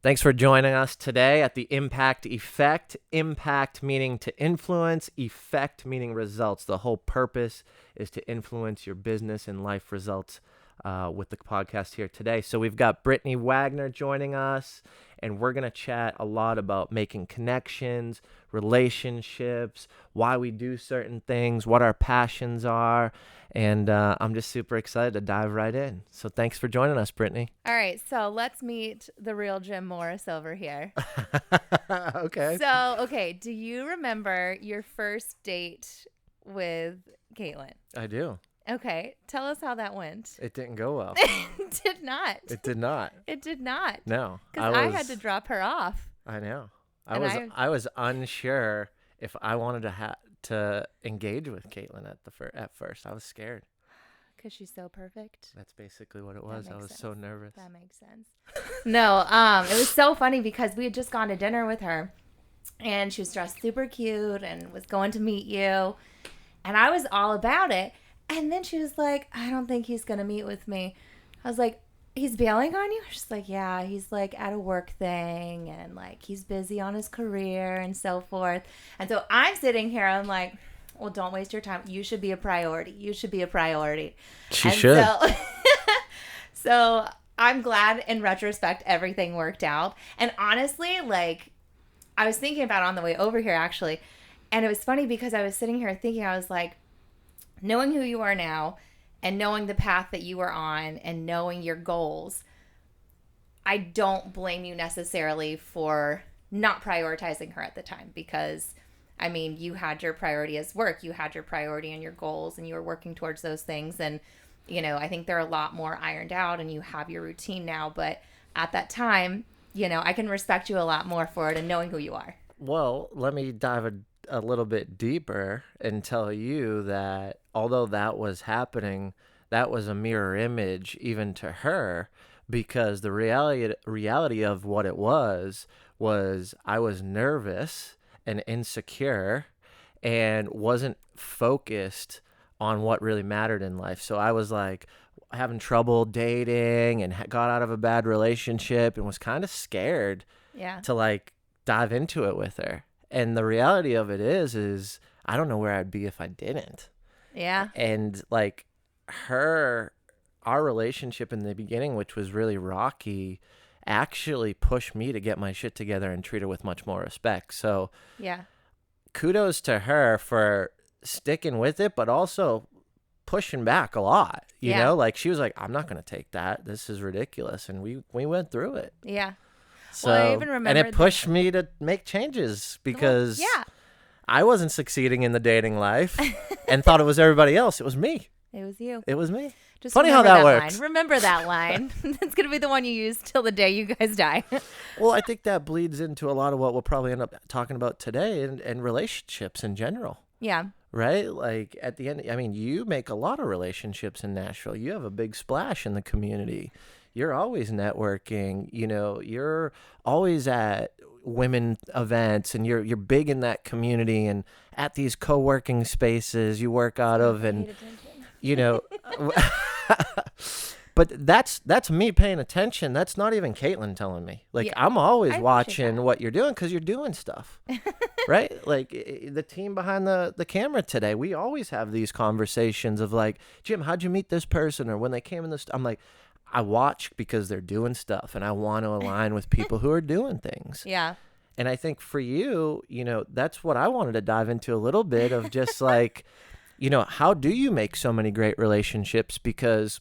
Thanks for joining us today at the Impact Effect. Impact meaning to influence, effect meaning results. The whole purpose is to influence your business and life results with the podcast here today. So we've got Brittany Wagner joining us, and we're going to chat a lot about making connections, relationships, why we do certain things, what our passions are, and I'm just super excited to dive right in. So thanks for joining us, Brittany. All right, so let's meet the real Jim Morris over here. Okay. So, do you remember your first date with Caitlin? I do. Okay, tell us how that went. It didn't go well. It did not. It did not. It did not. No. Because I had to drop her off. I know. And I was unsure if I wanted to engage with Caitlin at first. I was scared. Because she's so perfect. That's basically what it was. I was so nervous. That makes sense. No, it was so funny because we had just gone to dinner with her, and she was dressed super cute and was going to meet you, and I was all about it. And then she was like, I don't think he's going to meet with me. I was like, he's bailing on you? She's like, yeah, he's like at a work thing and like he's busy on his career and so forth. And so I'm sitting here, I'm like, well, don't waste your time. You should be a priority. You should be a priority. She should. So I'm glad in retrospect everything worked out. And honestly, like I was thinking about it on the way over here actually. And it was funny because I was sitting here thinking, I was like, knowing who you are now and knowing the path that you are on and knowing your goals, I don't blame you necessarily for not prioritizing her at the time because, I mean, you had your priority as work. You had your priority and your goals and you were working towards those things. And, you know, I think they're a lot more ironed out and you have your routine now. But at that time, you know, I can respect you a lot more for it and knowing who you are. Well, let me dive a little bit deeper and tell you that although that was happening, that was a mirror image even to her, because the reality of what it was I was nervous and insecure and wasn't focused on what really mattered in life. So I was like having trouble dating and got out of a bad relationship and was kind of scared to like dive into it with her. And the reality of it is I don't know where I'd be if I didn't. Yeah. And like our relationship in the beginning, which was really rocky, actually pushed me to get my shit together and treat her with much more respect. So yeah, kudos to her for sticking with it, but also pushing back a lot. You know, like she was like, I'm not going to take that. This is ridiculous. And we went through it. Yeah. So, well, I even remember and it pushed me to make changes because I wasn't succeeding in the dating life and thought it was everybody else. It was me. It was you. It was me. Just funny how that works. Line. Remember that line. That's going to be the one you use till the day you guys die. Well, I think that bleeds into a lot of what we'll probably end up talking about today and relationships in general. Yeah. Right? Like at the end, I mean, you make a lot of relationships in Nashville. You have a big splash in the community. You're always networking, you know, you're always at women events and you're big in that community and at these co-working spaces you work out of and, you know, but that's me paying attention. That's not even Caitlin telling me. Like, I'm always watching what you're doing because you're doing stuff, right? Like the team behind the camera today, we always have these conversations of like, Jim, how'd you meet this person? Or when they came in this, I'm like, I watch because they're doing stuff and I want to align with people who are doing things. Yeah. And I think for you, you know, that's what I wanted to dive into a little bit of just like, you know, how do you make so many great relationships? Because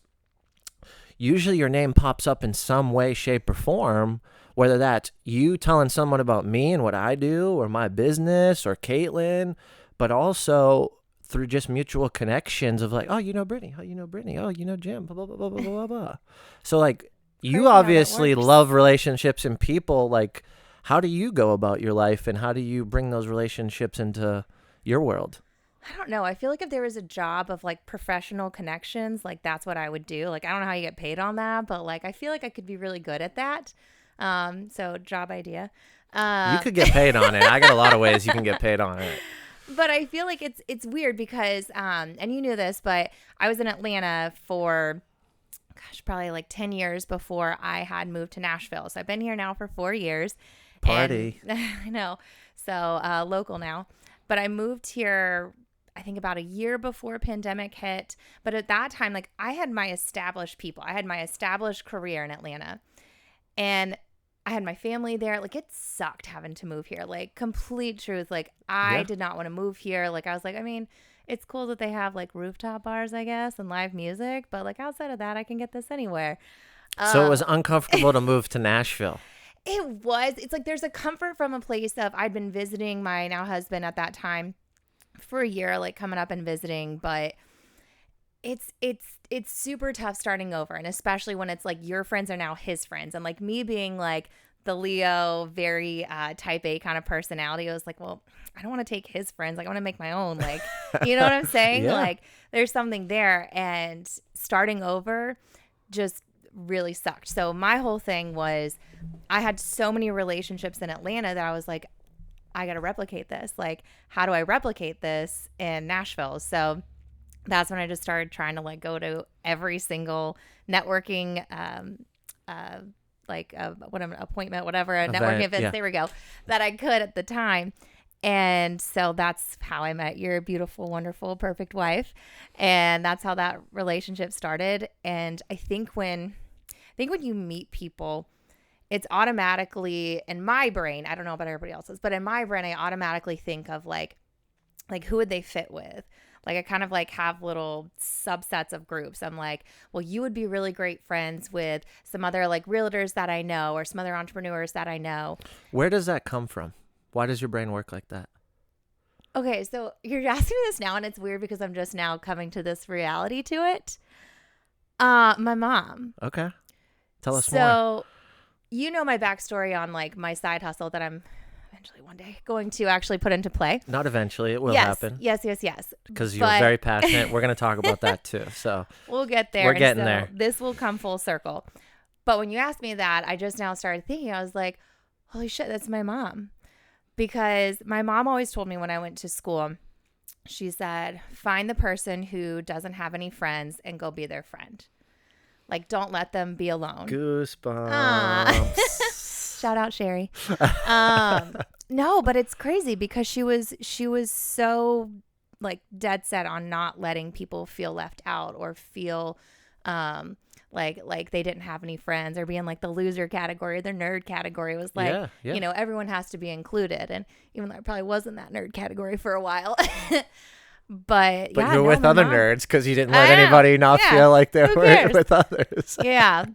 usually your name pops up in some way, shape, or form, whether that's you telling someone about me and what I do or my business or Caitlin, but also through just mutual connections of like, oh, you know Brittany, oh, you know Brittany, oh, you know Jim, blah, blah, blah, blah, blah, blah, blah. So like you obviously love relationships and people. Like, how do you go about your life and how do you bring those relationships into your world? I don't know. I feel like if there was a job of like professional connections, like that's what I would do. Like, I don't know how you get paid on that, but like, I feel like I could be really good at that. So job idea. You could get paid on it. I got a lot of ways you can get paid on it. But I feel like it's weird because, and you knew this, but I was in Atlanta for gosh, probably like 10 years before I had moved to Nashville. So I've been here now for 4 years. And Party. I know. So local now. But I moved here, I think about a year before pandemic hit. But at that time, like I had my established people. I had my established career in Atlanta. And I had my family there. Like it sucked having to move here. Like complete truth. Like I Yeah. did not want to move here. Like I was like, I mean, it's cool that they have like rooftop bars, I guess, and live music. But like outside of that, I can get this anywhere. So it was Um, uncomfortable to move to Nashville. it's like there's a comfort from a place of I'd been visiting my now husband at that time for a year, like coming up and visiting, but it's super tough starting over, and especially when it's like your friends are now his friends, and like me being like the Leo, very type A kind of personality, I was like, well, I don't want to take his friends. Like I want to make my own. Like, you know what I'm saying? Yeah. Like there's something there, and starting over just really sucked. So my whole thing was I had so many relationships in Atlanta that I was like, I got to replicate this. Like, how do I replicate this in Nashville? So that's when I just started trying to like go to every single networking, what an appointment, whatever, a networking Event. events, Yeah. there we go, that I could at the time. And so that's how I met your beautiful, wonderful, perfect wife. And that's how that relationship started. And I think when you meet people, it's automatically in my brain, I don't know about everybody else's, but in my brain, I automatically think of like who would they fit with? Like I kind of like have little subsets of groups. I'm like, well, you would be really great friends with some other like realtors that I know or some other entrepreneurs that I know. Where does that come from? Why does your brain work like that? Okay, so you're asking me this now, and it's weird because I'm just now coming to this reality to it. My mom. Okay. Tell us more. So you know my backstory on like my side hustle that I'm eventually one day going to actually put into play. Not eventually. It will Yes, happen yes. because you're But very passionate. We're going to talk about that too. So we'll get there. we're And getting so there. this will come full circle. But when you asked me that, I just now started thinking, I was like, holy shit, that's my mom. Because my mom always told me when I went to school, she said, find the person who doesn't have any friends and go be their friend. Like, don't let them be alone. Ah. Goosebumps. Shout out Sherry. No, but it's crazy because she was so like dead set on not letting people feel left out or feel like they didn't have any friends or being like the loser category, the nerd category. Was like, Yeah. everyone has to be included. And even though I probably was in that nerd category for a while. But But yeah, you're no, with my other mom- nerds because you didn't let I know. anybody not Yeah. feel like they Who were cares? with others. Yeah.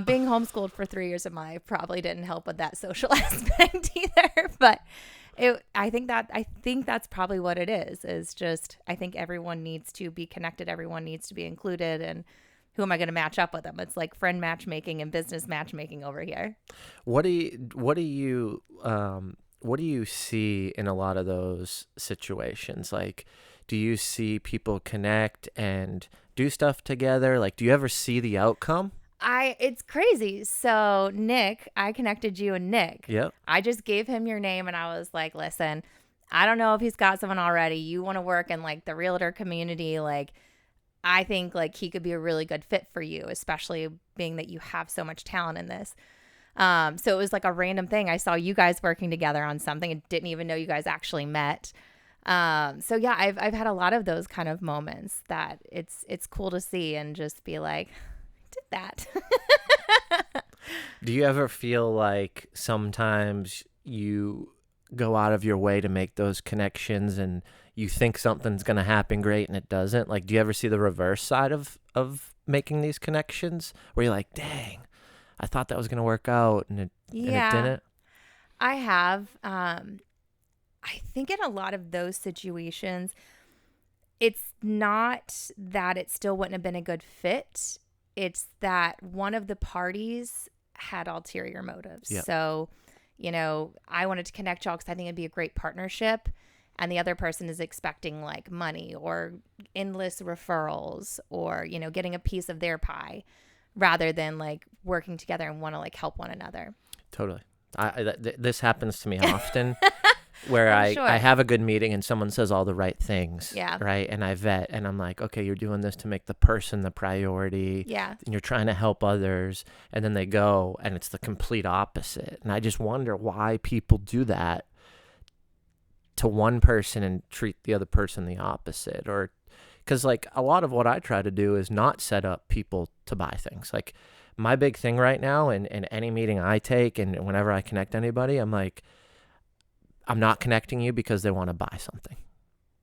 Being homeschooled for 3 years of my life probably didn't help with that social aspect either. But I think that's probably what it is just, I think everyone needs to be connected. Everyone needs to be included. And who am I going to match up with them? It's like friend matchmaking and business matchmaking over here. What do you see in a lot of those situations? Like, do you see people connect and do stuff together? Like, do you ever see the outcome? It's crazy. So Nick, I connected you and Nick. Yep. I just gave him your name and I was like, listen, I don't know if he's got someone already. You want to work in like the realtor community. Like, I think like he could be a really good fit for you, especially being that you have so much talent in this. So it was like a random thing. I saw you guys working together on something and didn't even know you guys actually met. So yeah, I've had a lot of those kind of moments that it's cool to see and just be like, I did that. Do you ever feel like sometimes you go out of your way to make those connections and you think something's going to happen great and it doesn't? Like, do you ever see the reverse side of making these connections where you're like, dang, I thought that was going to work out and it didn't? I have. I think in a lot of those situations, it's not that it still wouldn't have been a good fit. It's that one of the parties had ulterior motives. Yep. So, I wanted to connect y'all because I think it'd be a great partnership. And the other person is expecting like money or endless referrals or, getting a piece of their pie rather than like working together and want to like help one another. Totally. This happens to me often. where I'm I sure. have a good meeting and someone says all the right things, Yeah. right? And I vet and I'm like, okay, you're doing this to make the person the priority Yeah. and you're trying to help others. And then they go and it's the complete opposite. And I just wonder why people do that to one person and treat the other person the opposite. Or because like a lot of what I try to do is not set up people to buy things. Like my big thing right now in any meeting I take and whenever I connect anybody, I'm like, I'm not connecting you because they want to buy something.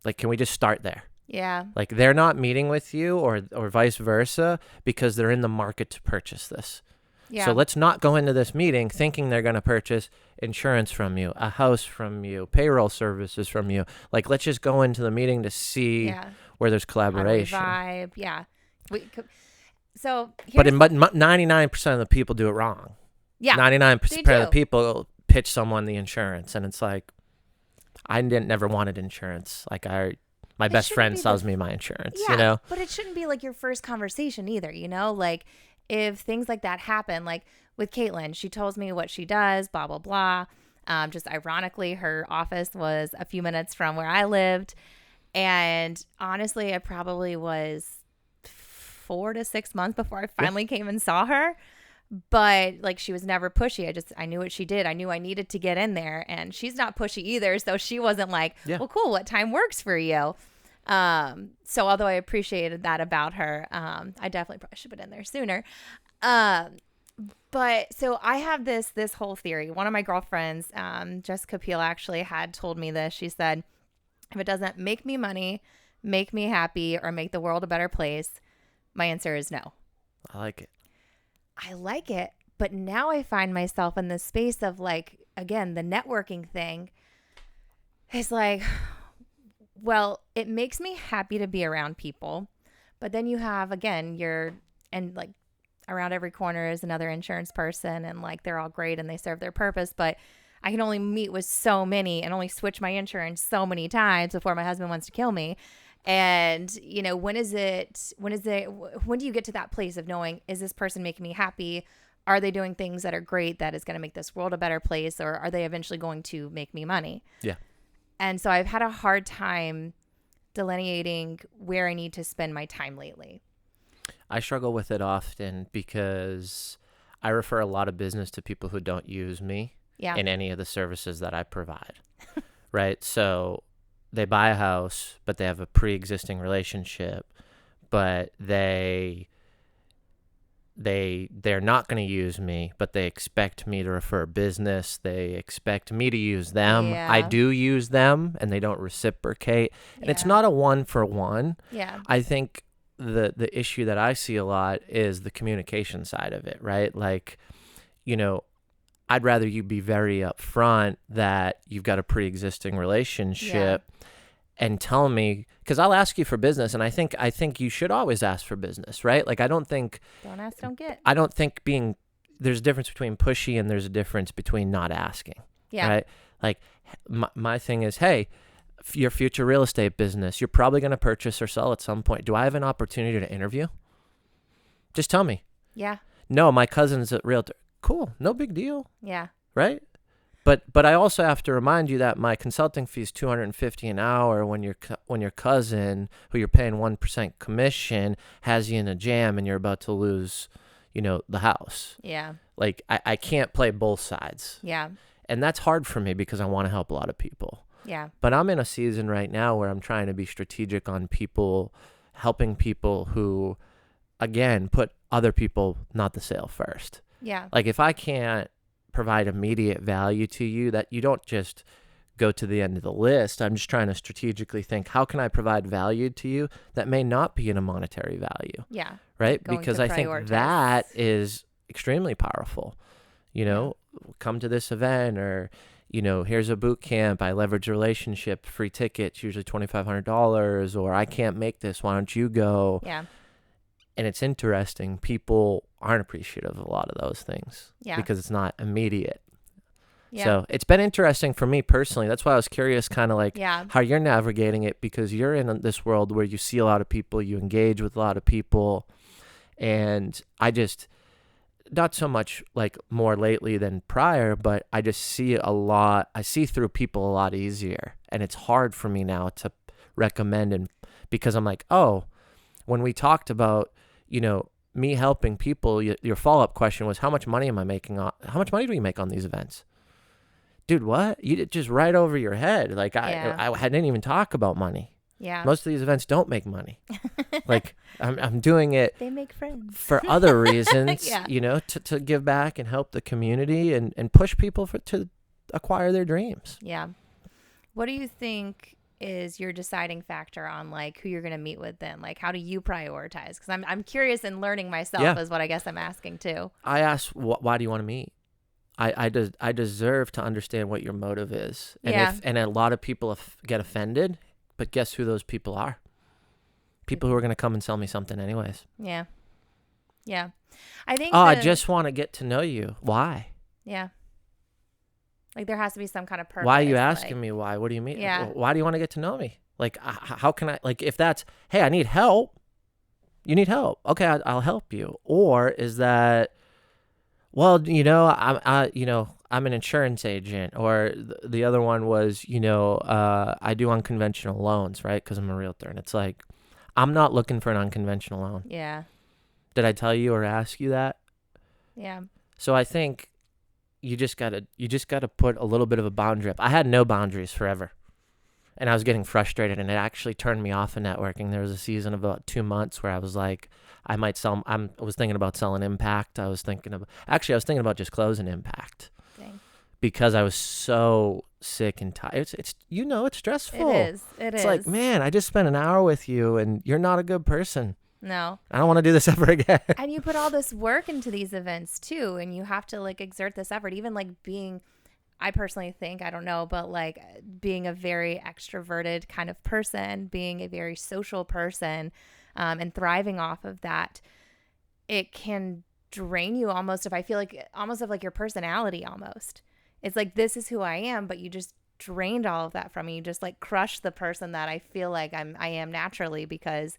Like, can we just start there? Yeah. Like they're not meeting with you or vice versa because they're in the market to purchase this. Yeah. So let's not go into this meeting thinking they're going to purchase insurance from you, a house from you, payroll services from you. Like, let's just go into the meeting to see Yeah. where there's How do we collaboration. vibe? Yeah. So But here's 99% of the people do it wrong. yeah. 99% They of the do. people pitch someone the insurance, and it's like, I never wanted insurance. Like my It best shouldn't friend be sells me my insurance, Yeah, you know? but it shouldn't be like your first conversation either, you know? Like if things like that happen, like with Caitlin, she tells me what she does, blah, blah, blah. Just ironically, her office was a few minutes from where I lived. And honestly, it probably was 4 to 6 months before I finally came and saw her. But like she was never pushy. I knew what she did. I knew I needed to get in there, and she's not pushy either. So she wasn't like, Yeah. well, cool. What time works for you? So although I appreciated that about her, I definitely probably should have been in there sooner. But so I have this whole theory. One of my girlfriends, Jessica Peel, actually had told me this. She said, if it doesn't make me money, make me happy, or make the world a better place, my answer is no. I like it. I like it, but now I find myself in this space of like, again, the networking thing is like, well, it makes me happy to be around people, but then you have, again, and like around every corner is another insurance person and like they're all great and they serve their purpose, but I can only meet with so many and only switch my insurance so many times before my husband wants to kill me. And, you know, when do you get to that place of knowing, is this person making me happy? Are they doing things that are great that is going to make this world a better place? Or are they eventually going to make me money? Yeah. And so I've had a hard time delineating where I need to spend my time lately. I struggle with it often because I refer a lot of business to people who don't use me in any of the services that I provide. Right? So they buy a house, but they have a pre-existing relationship, but they're not going to use me, but they expect me to refer business. They expect me to use them. Yeah. I do use them, and they don't reciprocate. And it's not a one-for-one. Yeah. I think the issue that I see a lot is the communication side of it, right? Like, you know, I'd rather you be very upfront that you've got a pre-existing relationship and tell me, because I'll ask you for business, and I think you should always ask for business, right? Like don't ask, don't get. I don't think there's a difference between pushy and there's a difference between not asking. Yeah. Right? Like my thing is, hey, your future real estate business, you're probably going to purchase or sell at some point. Do I have an opportunity to interview? Just tell me. Yeah. No, my cousin's a realtor. Cool. No big deal. Yeah. Right? But I also have to remind you that my consulting fee is $250 an hour when your cousin, who you're paying 1% commission, has you in a jam and you're about to lose, you know, the house. Yeah. Like I can't play both sides. Yeah. And that's hard for me because I want to help a lot of people. Yeah. But I'm in a season right now where I'm trying to be strategic on people, helping people who, again, put other people, not the sale first. Yeah. Like if I can't provide immediate value to you, that you don't just go to the end of the list. I'm just trying to strategically think, how can I provide value to you that may not be in a monetary value? Yeah. Right? Going Because to I think prioritize. that is extremely powerful. You know, come to this event, or, you know, here's a boot camp. I leverage a relationship, free tickets, usually $2,500, or I can't make this. Why don't you go? Yeah. And it's interesting. People aren't appreciative of a lot of those things because it's not immediate. Yeah. So it's been interesting for me personally. That's why I was curious kind of like how you're navigating it, because you're in this world where you see a lot of people, you engage with a lot of people. And not so much like more lately than prior, but I just see a lot. I see through people a lot easier, and it's hard for me now to recommend, and because I'm like, oh, when we talked about, me helping people, your follow-up question was, how much money am I making on? How much money do we make on these events? Dude, what? You did just right over your head. Like Yeah. I didn't even talk about money. Yeah. Most of these events don't make money. Like I'm doing it They make friends. for other reasons, Yeah. to give back and help the community and push people to acquire their dreams. Yeah. What do you think is your deciding factor on like who you're going to meet with then? Like, how do you prioritize? Because I'm curious and learning myself Yeah. is what I guess I'm asking too. I asked, why do you want to meet? I deserve to understand what your motive is. And Yeah. and a lot of people get offended, but guess who those people are? People who are going to come and sell me something anyways. Yeah. Yeah. I think. Oh, I just want to get to know you. Why? Yeah. Like there has to be some kind of purpose. Why are you asking like, me why? What do you mean? Yeah. Why do you want to get to know me? Like, how can I, like, if that's, hey, I need help, you need help. Okay, I'll help you. Or is that, well, I'm an insurance agent. Or the other one was, I do unconventional loans, right? Because I'm a realtor. And it's like, I'm not looking for an unconventional loan. Yeah. Did I tell you or ask you that? Yeah. So I think you just gotta put a little bit of a boundary up. I had no boundaries forever, and I was getting frustrated, and it actually turned me off of networking. There was a season of about 2 months where I was like, I might sell. I was thinking about selling Impact. I was thinking about just closing Impact. Dang. Because I was so sick and tired. It's stressful. It is. It's like, man, I just spent an hour with you, and you're not a good person. No. I don't want to do this ever again. And you put all this work into these events too, and you have to like exert this effort, even like being, I personally think, I don't know, but like being a very extroverted kind of person, being a very social person, and thriving off of that, it can drain you almost, if I feel like almost of like your personality almost. It's like, this is who I am, but you just drained all of that from me. You just like crushed the person that I feel like I am naturally, because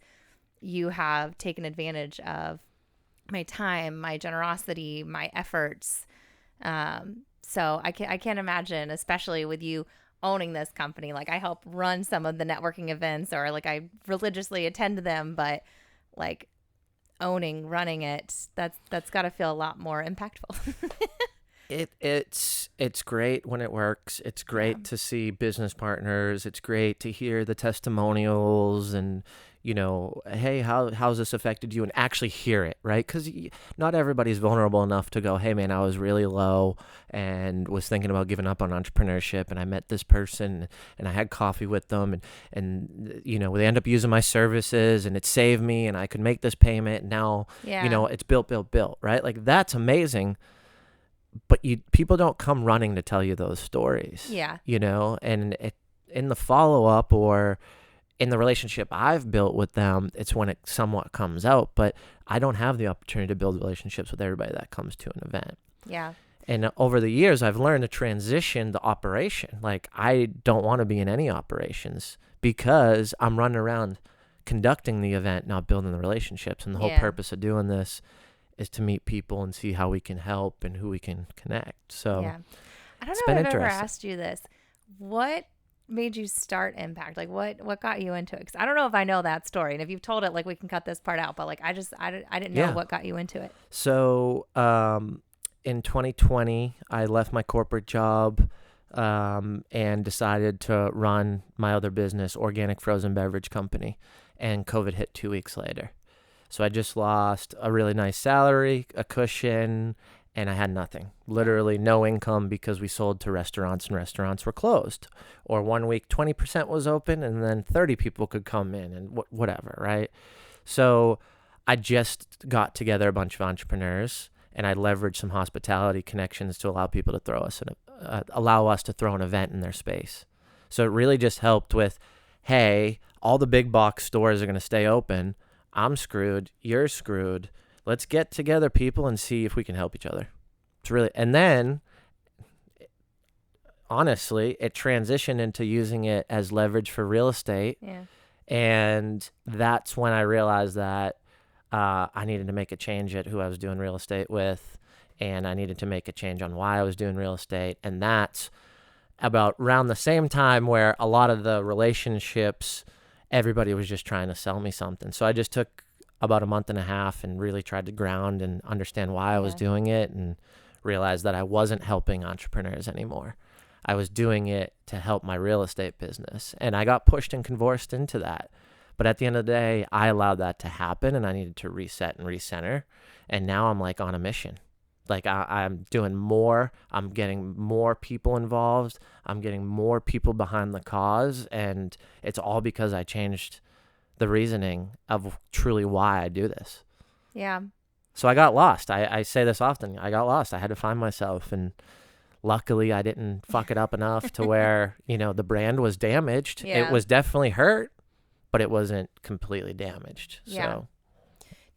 you have taken advantage of my time, my generosity, my efforts. So I can't imagine, especially with you owning this company. Like I help run some of the networking events, or like I religiously attend them, but like running it, that's got to feel a lot more impactful. It's great when it works. It's great to see business partners. It's great to hear the testimonials and, hey, how's this affected you, and actually hear it, right? Because not everybody's vulnerable enough to go, hey, man, I was really low and was thinking about giving up on entrepreneurship, and I met this person and I had coffee with them, and they end up using my services and it saved me, and I could make this payment, and now, it's built, right? Like that's amazing. But people don't come running to tell you those stories. Yeah. And in the follow-up or in the relationship I've built with them, it's when it somewhat comes out. But I don't have the opportunity to build relationships with everybody that comes to an event. Yeah. And over the years, I've learned to transition the operation. Like, I don't want to be in any operations because I'm running around conducting the event, not building the relationships. And the whole purpose of doing this is to meet people and see how we can help and who we can connect. So yeah. I don't know if I've ever asked you this. What made you start Impact? Like what got you into it? Because I don't know if I know that story. And if you've told it, like we can cut this part out. But like I didn't know what got you into it. So in 2020, I left my corporate job and decided to run my other business, organic frozen beverage company. And COVID hit 2 weeks later. So I just lost a really nice salary, a cushion, and I had nothing. Literally no income because we sold to restaurants and restaurants were closed. Or 1 week, 20% was open and then 30 people could come in and whatever, right? So I just got together a bunch of entrepreneurs and I leveraged some hospitality connections to allow people to allow us to throw an event in their space. So it really just helped with, hey, all the big box stores are going to stay open. I'm screwed. You're screwed. Let's get together, people, and see if we can help each other. It's really, and then, honestly, it transitioned into using it as leverage for real estate. Yeah. And that's when I realized that I needed to make a change at who I was doing real estate with. and I needed to make a change on why I was doing real estate. And that's about around the same time where a lot of the relationships, everybody was just trying to sell me something. So I just took about a month and a half and really tried to ground and understand why I was Yeah. doing it, and realized that I wasn't helping entrepreneurs anymore. I was doing it to help my real estate business. And I got pushed and convorced into that. But at the end of the day, I allowed that to happen, and I needed to reset and recenter. And now I'm like on a mission. Like I'm doing more. I'm getting more people involved. I'm getting more people behind the cause. And it's all because I changed the reasoning of truly why I do this. Yeah. So I got lost. I say this often. I got lost. I had to find myself. And luckily, I didn't fuck it up enough to where, the brand was damaged. Yeah. It was definitely hurt, but it wasn't completely damaged. Yeah. So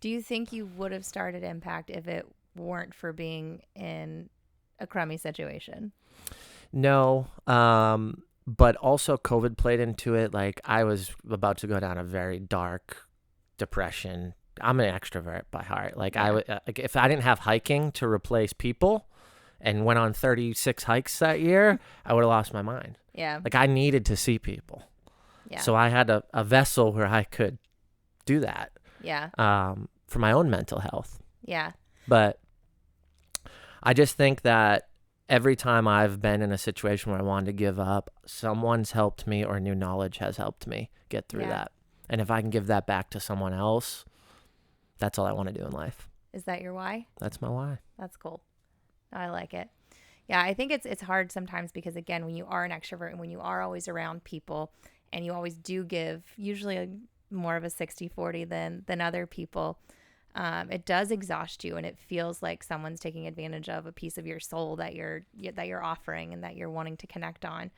Do you think you would have started Impact if it weren't for being in a crummy situation? no. But also COVID played into it. Like I was about to go down a very dark depression. I'm an extrovert by heart. Like Yeah. like if I didn't have hiking to replace people and went on 36 hikes that year, I would have lost my mind. Yeah. Like I needed to see people. Yeah. So I had a vessel where I could do that Yeah. for my own mental health. Yeah. But I just think that every time I've been in a situation where I wanted to give up, someone's helped me or new knowledge has helped me get through Yeah. that. And if I can give that back to someone else, that's all I want to do in life. Is that your why? That's my why. That's cool. I like it. Yeah, I think it's hard sometimes because again, when you are an extrovert and when you are always around people and you always do give usually more of a 60-40 than other people, it does exhaust you and it feels like someone's taking advantage of a piece of your soul that you're offering and that you're wanting to connect on.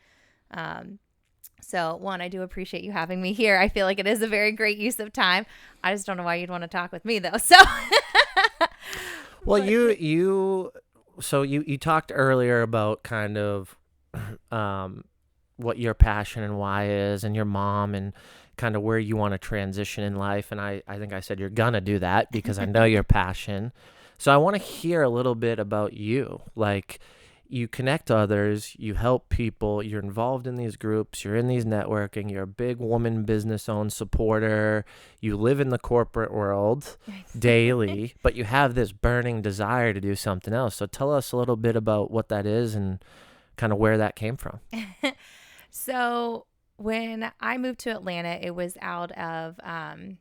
So one, I do appreciate you having me here. I feel like it is a very great use of time. I just don't know why you'd want to talk with me though. So Well, you talked earlier about kind of what your passion and why is, and your mom, and kind of where you want to transition in life. And I think I said you're gonna do that because I know your passion. So I want to hear a little bit about you. Like, you connect others, you help people, you're involved in these groups, you're in these networking, you're a big woman business owned supporter, you live in the corporate world daily, but you have this burning desire to do something else. So tell us a little bit about what that is and kind of where that came from. So when I moved to Atlanta, it was out of, I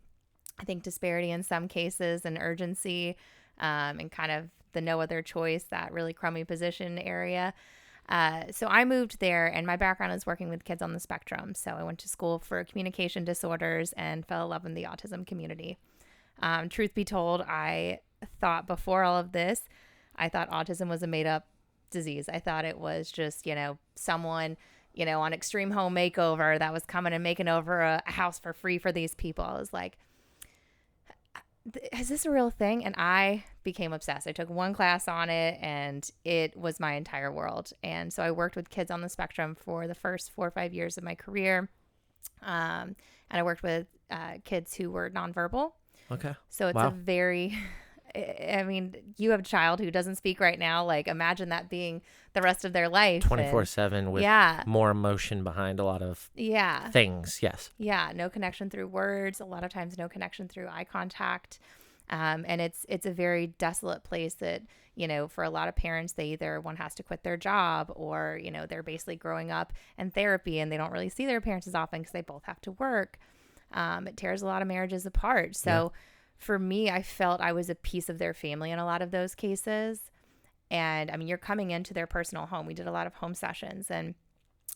think, disparity in some cases and urgency, and kind of the no other choice, that really crummy position area. So I moved there, and my background is working with kids on the spectrum. So I went to school for communication disorders and fell in love in the autism community. Truth be told, I thought before all of this, I thought autism was a made up disease. I thought it was just, someone, on Extreme Home Makeover that was coming and making over a house for free for these people. I was like, is this a real thing? And I became obsessed. I took one class on it and it was my entire world. And so I worked with kids on the spectrum for the first 4 or 5 years of my career. And I worked with kids who were nonverbal. Okay. So it's Wow. a very, you have a child who doesn't speak right now. Like, imagine that being the rest of their life. 24/7 with more emotion behind a lot of things. Yes. Yeah. No connection through words. A lot of times no connection through eye contact. And it's a very desolate place that, for a lot of parents, they either one has to quit their job or, they're basically growing up in therapy and they don't really see their parents as often because they both have to work. It tears a lot of marriages apart. So for me, I felt I was a piece of their family in a lot of those cases. And you're coming into their personal home. We did a lot of home sessions. And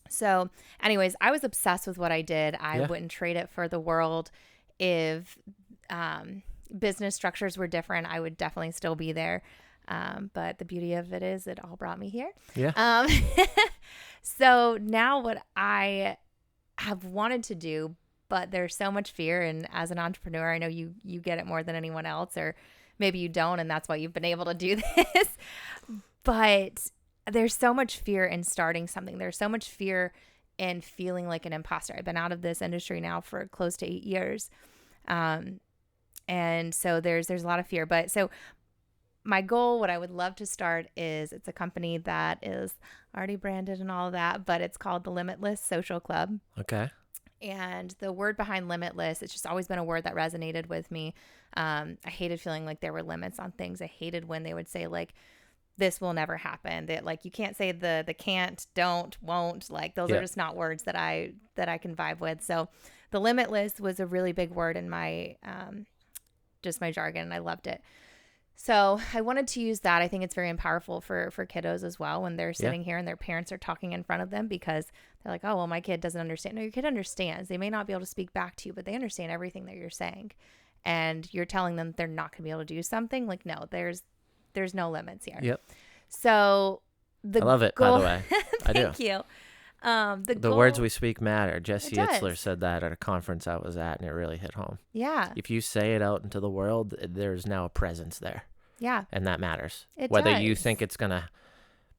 so anyways, I was obsessed with what I did. I wouldn't trade it for the world. If business structures were different, I would definitely still be there. But the beauty of it is it all brought me here. Yeah. So now what I have wanted to do, but there's so much fear. And as an entrepreneur, I know you get it more than anyone else, or maybe you don't, and that's why you've been able to do this. But there's so much fear in starting something. There's so much fear in feeling like an imposter. I've been out of this industry now for close to 8 years. And so there's a lot of fear. But so my goal, what I would love to start is it's a company that is already branded and all of that, but it's called the Limitless Social Club. Okay. And the word behind limitless, it's just always been a word that resonated with me. I hated feeling like there were limits on things. I hated when they would say like, this will never happen. That like you can't say the can't, don't, won't. Like those are Yep. just not words that I can vibe with. So the limitless was a really big word in my just my jargon, and I loved it. So I wanted to use that. I think it's very powerful for kiddos as well when they're Yeah. sitting here and their parents are talking in front of them, because they're like, oh, well, my kid doesn't understand. No, your kid understands. They may not be able to speak back to you, but they understand everything that you're saying. And you're telling them they're not going to be able to do something. Like, no, there's no limits here. Yep. So I love it, by goal, the way. I do. thank you. The Goal, words we speak matter. Jesse It does. Itzler said that at a conference I was at, and it really hit home. yeah, If you say it out into the world, there's now a presence there, yeah, and that matters. it Whether you does. think it's going to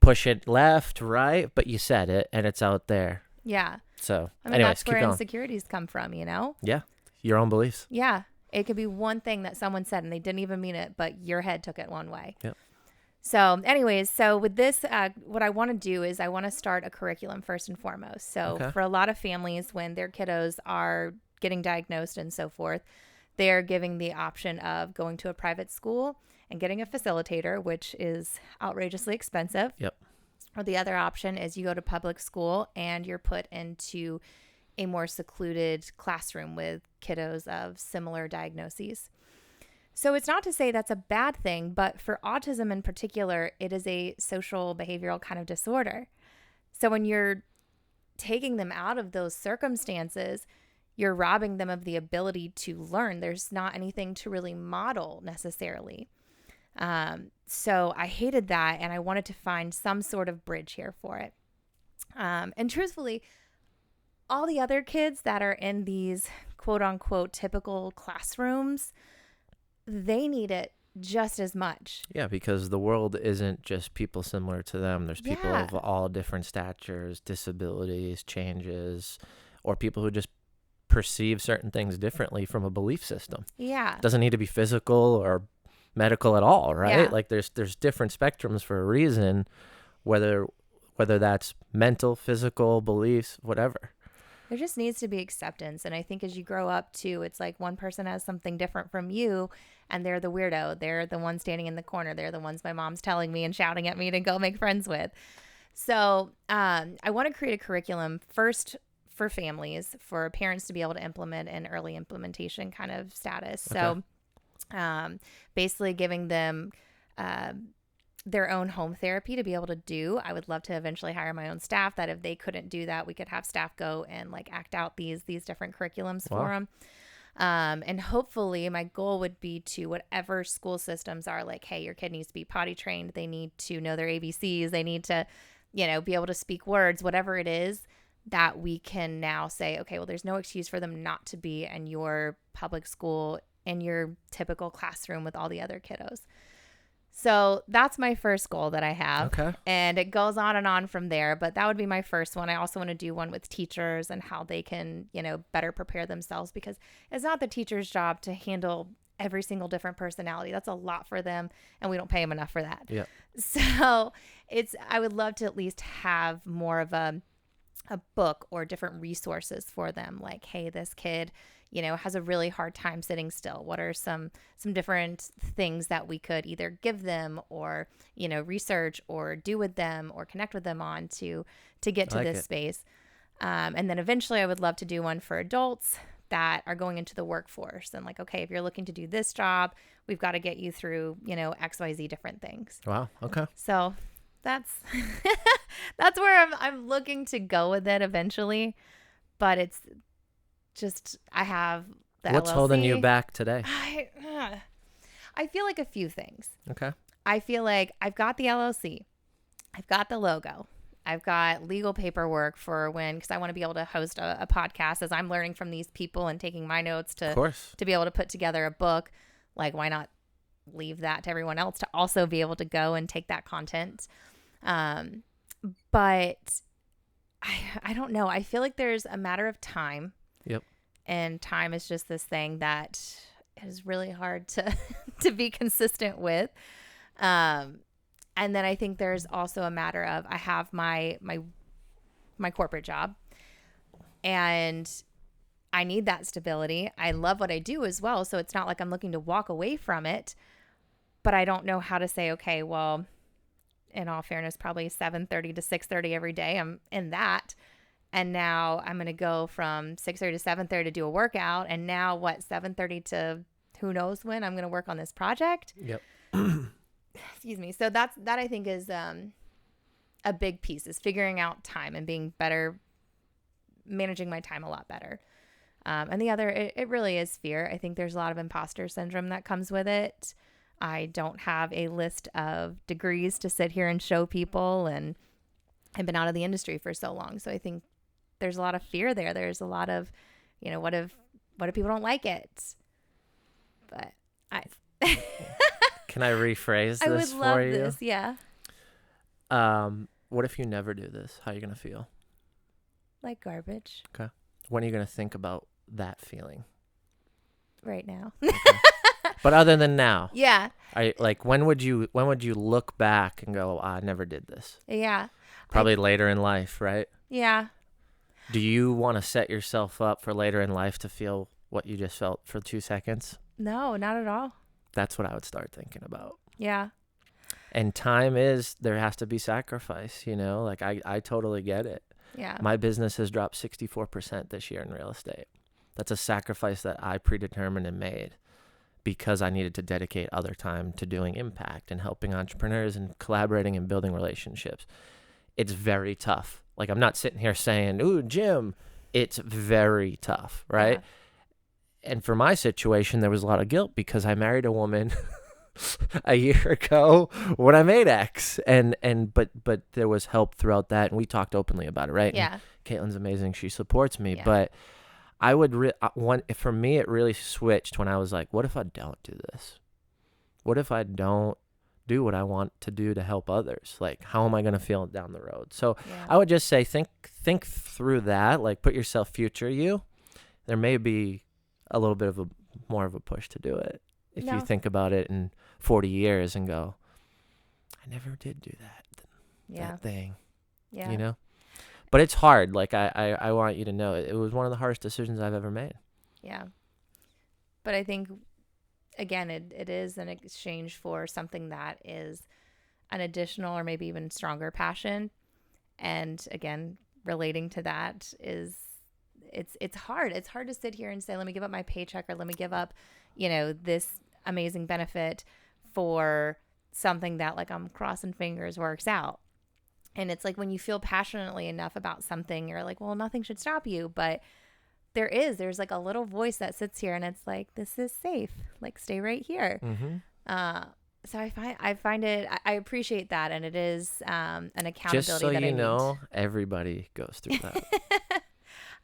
push it left, right, but you said it, and it's out there. Yeah. So, I mean, anyways, that's keep where going. insecurities come from, you know? Yeah, your own beliefs. Yeah. It could be one thing that someone said and they didn't even mean it, but your head took it one way. Yep. So anyways, so with this, what I want to do is I want to start a curriculum first and foremost. So Okay. for a lot of families, when their kiddos are getting diagnosed and so forth, they're giving the option of going to a private school and getting a facilitator, which is outrageously expensive. Yep. Or the other option is you go to public school and you're put into a more secluded classroom with kiddos of similar diagnoses. So it's not to say that's a bad thing, but for autism in particular, it is a social behavioral kind of disorder. So when you're taking them out of those circumstances, you're robbing them of the ability to learn. There's not anything to really model necessarily. So I hated that, and I wanted to find some sort of bridge here for it. And truthfully, all the other kids that are in these quote unquote typical classrooms, they need it just as much. Yeah, because the world isn't just people similar to them. There's people Yeah. of all different statures, disabilities, changes, or people who just perceive certain things differently from a belief system. Yeah. It doesn't need to be physical or medical at all, right? Yeah. Like there's different spectrums for a reason, whether that's mental, physical, beliefs, whatever. There just needs to be acceptance. And I think as you grow up too, it's like one person has something different from you and they're the weirdo. They're the one standing in the corner. They're the ones my mom's telling me and shouting at me to go make friends with. So I want to create a curriculum first for families, for parents to be able to implement an early implementation kind of status. Okay. So basically giving them their own home therapy to be able to do. I would love to eventually hire my own staff, that if they couldn't do that, we could have staff go and like act out these different curriculums for them. And hopefully my goal would be to whatever school systems are like, hey, your kid needs to be potty trained. They need to know their ABCs. They need to, be able to speak words, whatever it is, that we can now say, okay, well, there's no excuse for them not to be in your public school, in your typical classroom with all the other kiddos. So that's my first goal that I have. Okay. And it goes on and on from there, but that would be my first one. I also want to do one with teachers and how they can, better prepare themselves, because it's not the teacher's job to handle every single different personality. That's a lot for them, and we don't pay them enough for that. Yeah. So I would love to at least have more of a book or different resources for them. Like, hey, this kid, has a really hard time sitting still. What are some different things that we could either give them or, research or do with them or connect with them on to get to like this it. space. And then eventually I would love to do one for adults that are going into the workforce. And like, okay, if you're looking to do this job, we've got to get you through, XYZ different things. Wow. Okay. So that's that's where I'm looking to go with it eventually. But it's just, I have the What's LLC. holding you back today? I feel like a few things. Okay. I feel like I've got the LLC. I've got the logo. I've got legal paperwork for because I want to be able to host a podcast as I'm learning from these people and taking my notes Of course. to be able to put together a book. Like, why not leave that to everyone else to also be able to go and take that content? But I don't know. I feel like there's a matter of time. Yep. And time is just this thing that is really hard to to be consistent with. Um, and then I think there's also a matter of I have my corporate job, and I need that stability. I love what I do as well, so it's not like I'm looking to walk away from it, but I don't know how to say, okay, well, in all fairness, probably 7:30 to 6:30 every day. I'm in that. And now I'm going to go from 6:30 to 7:30 to do a workout, and now what, 7:30 to who knows when I'm going to work on this project. Yep. Excuse me. So that I think is a big piece, is figuring out time and being better, managing my time a lot better. And the other, it really is fear. I think there's a lot of imposter syndrome that comes with it. I don't have a list of degrees to sit here and show people, and I've been out of the industry for so long. So I think there's a lot of fear there. There's a lot of, what if people don't like it? But I Can I rephrase I this would love for you? this. Yeah. What if you never do this? How are you going to feel? Like garbage Okay. When are you going to think about that feeling? right now. But other than now, Yeah. when would you look back and go, I never did this? Yeah. Probably later in life, right? Yeah. Do you want to set yourself up for later in life to feel what you just felt for 2 seconds? No, not at all. That's what I would start thinking about. Yeah. And there has to be sacrifice, like I totally get it. Yeah. My business has dropped 64% this year in real estate. That's a sacrifice that I predetermined and made because I needed to dedicate other time to doing impact and helping entrepreneurs and collaborating and building relationships. It's very tough. Like, I'm not sitting here saying, ooh, Jim, it's very tough, right? Yeah. And for my situation, there was a lot of guilt because I married a woman a year ago when I made X, but there was help throughout that, and we talked openly about it, right? Yeah. And Caitlin's amazing; she supports me. Yeah. But I would for me, it really switched when I was like, what if I don't do this? What if I don't do what I want to do to help others? Like, how am I going to feel down the road? So Yeah. I would just say, think through that. Like, put yourself future you. There may be a little bit of more of a push to do it if you think about it in 40 years and go, I never did do that thing. Yeah. But it's hard. Like, I want you to know it was one of the hardest decisions I've ever made. Yeah. But I think, again, it is an exchange for something that is an additional or maybe even stronger passion. And again, relating to that is it's hard. It's hard to sit here and say, let me give up my paycheck, or let me give up, this amazing benefit for something that, like, I'm crossing fingers works out. And it's like, when you feel passionately enough about something, you're like, well, nothing should stop you. But there's like a little voice that sits here and it's like, this is safe. Like, stay right here. Mm-hmm. So I find it, I appreciate that. And it is an accountability Just so that you I know, everybody goes through that.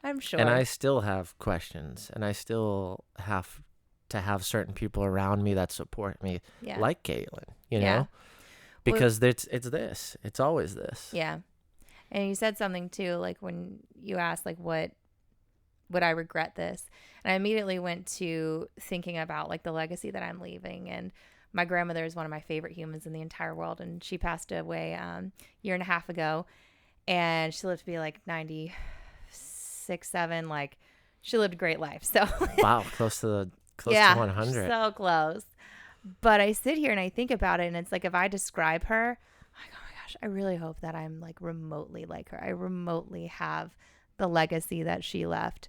I'm sure. And I still have questions, and I still have to have certain people around me that support me, like Caitlin, know? Because it's always this. Yeah. And you said something too, like when you asked, like, what would I regret this? And I immediately went to thinking about, like, the legacy that I'm leaving. And my grandmother is one of my favorite humans in the entire world. And she passed away a year and a half ago. And she lived to be like 96, 7. Like, she lived a great life. So wow, close to 100. So close. But I sit here and I think about it, and it's like, if I describe her, I'm like, oh my gosh, I really hope that I'm like remotely like her. I remotely have the legacy that she left.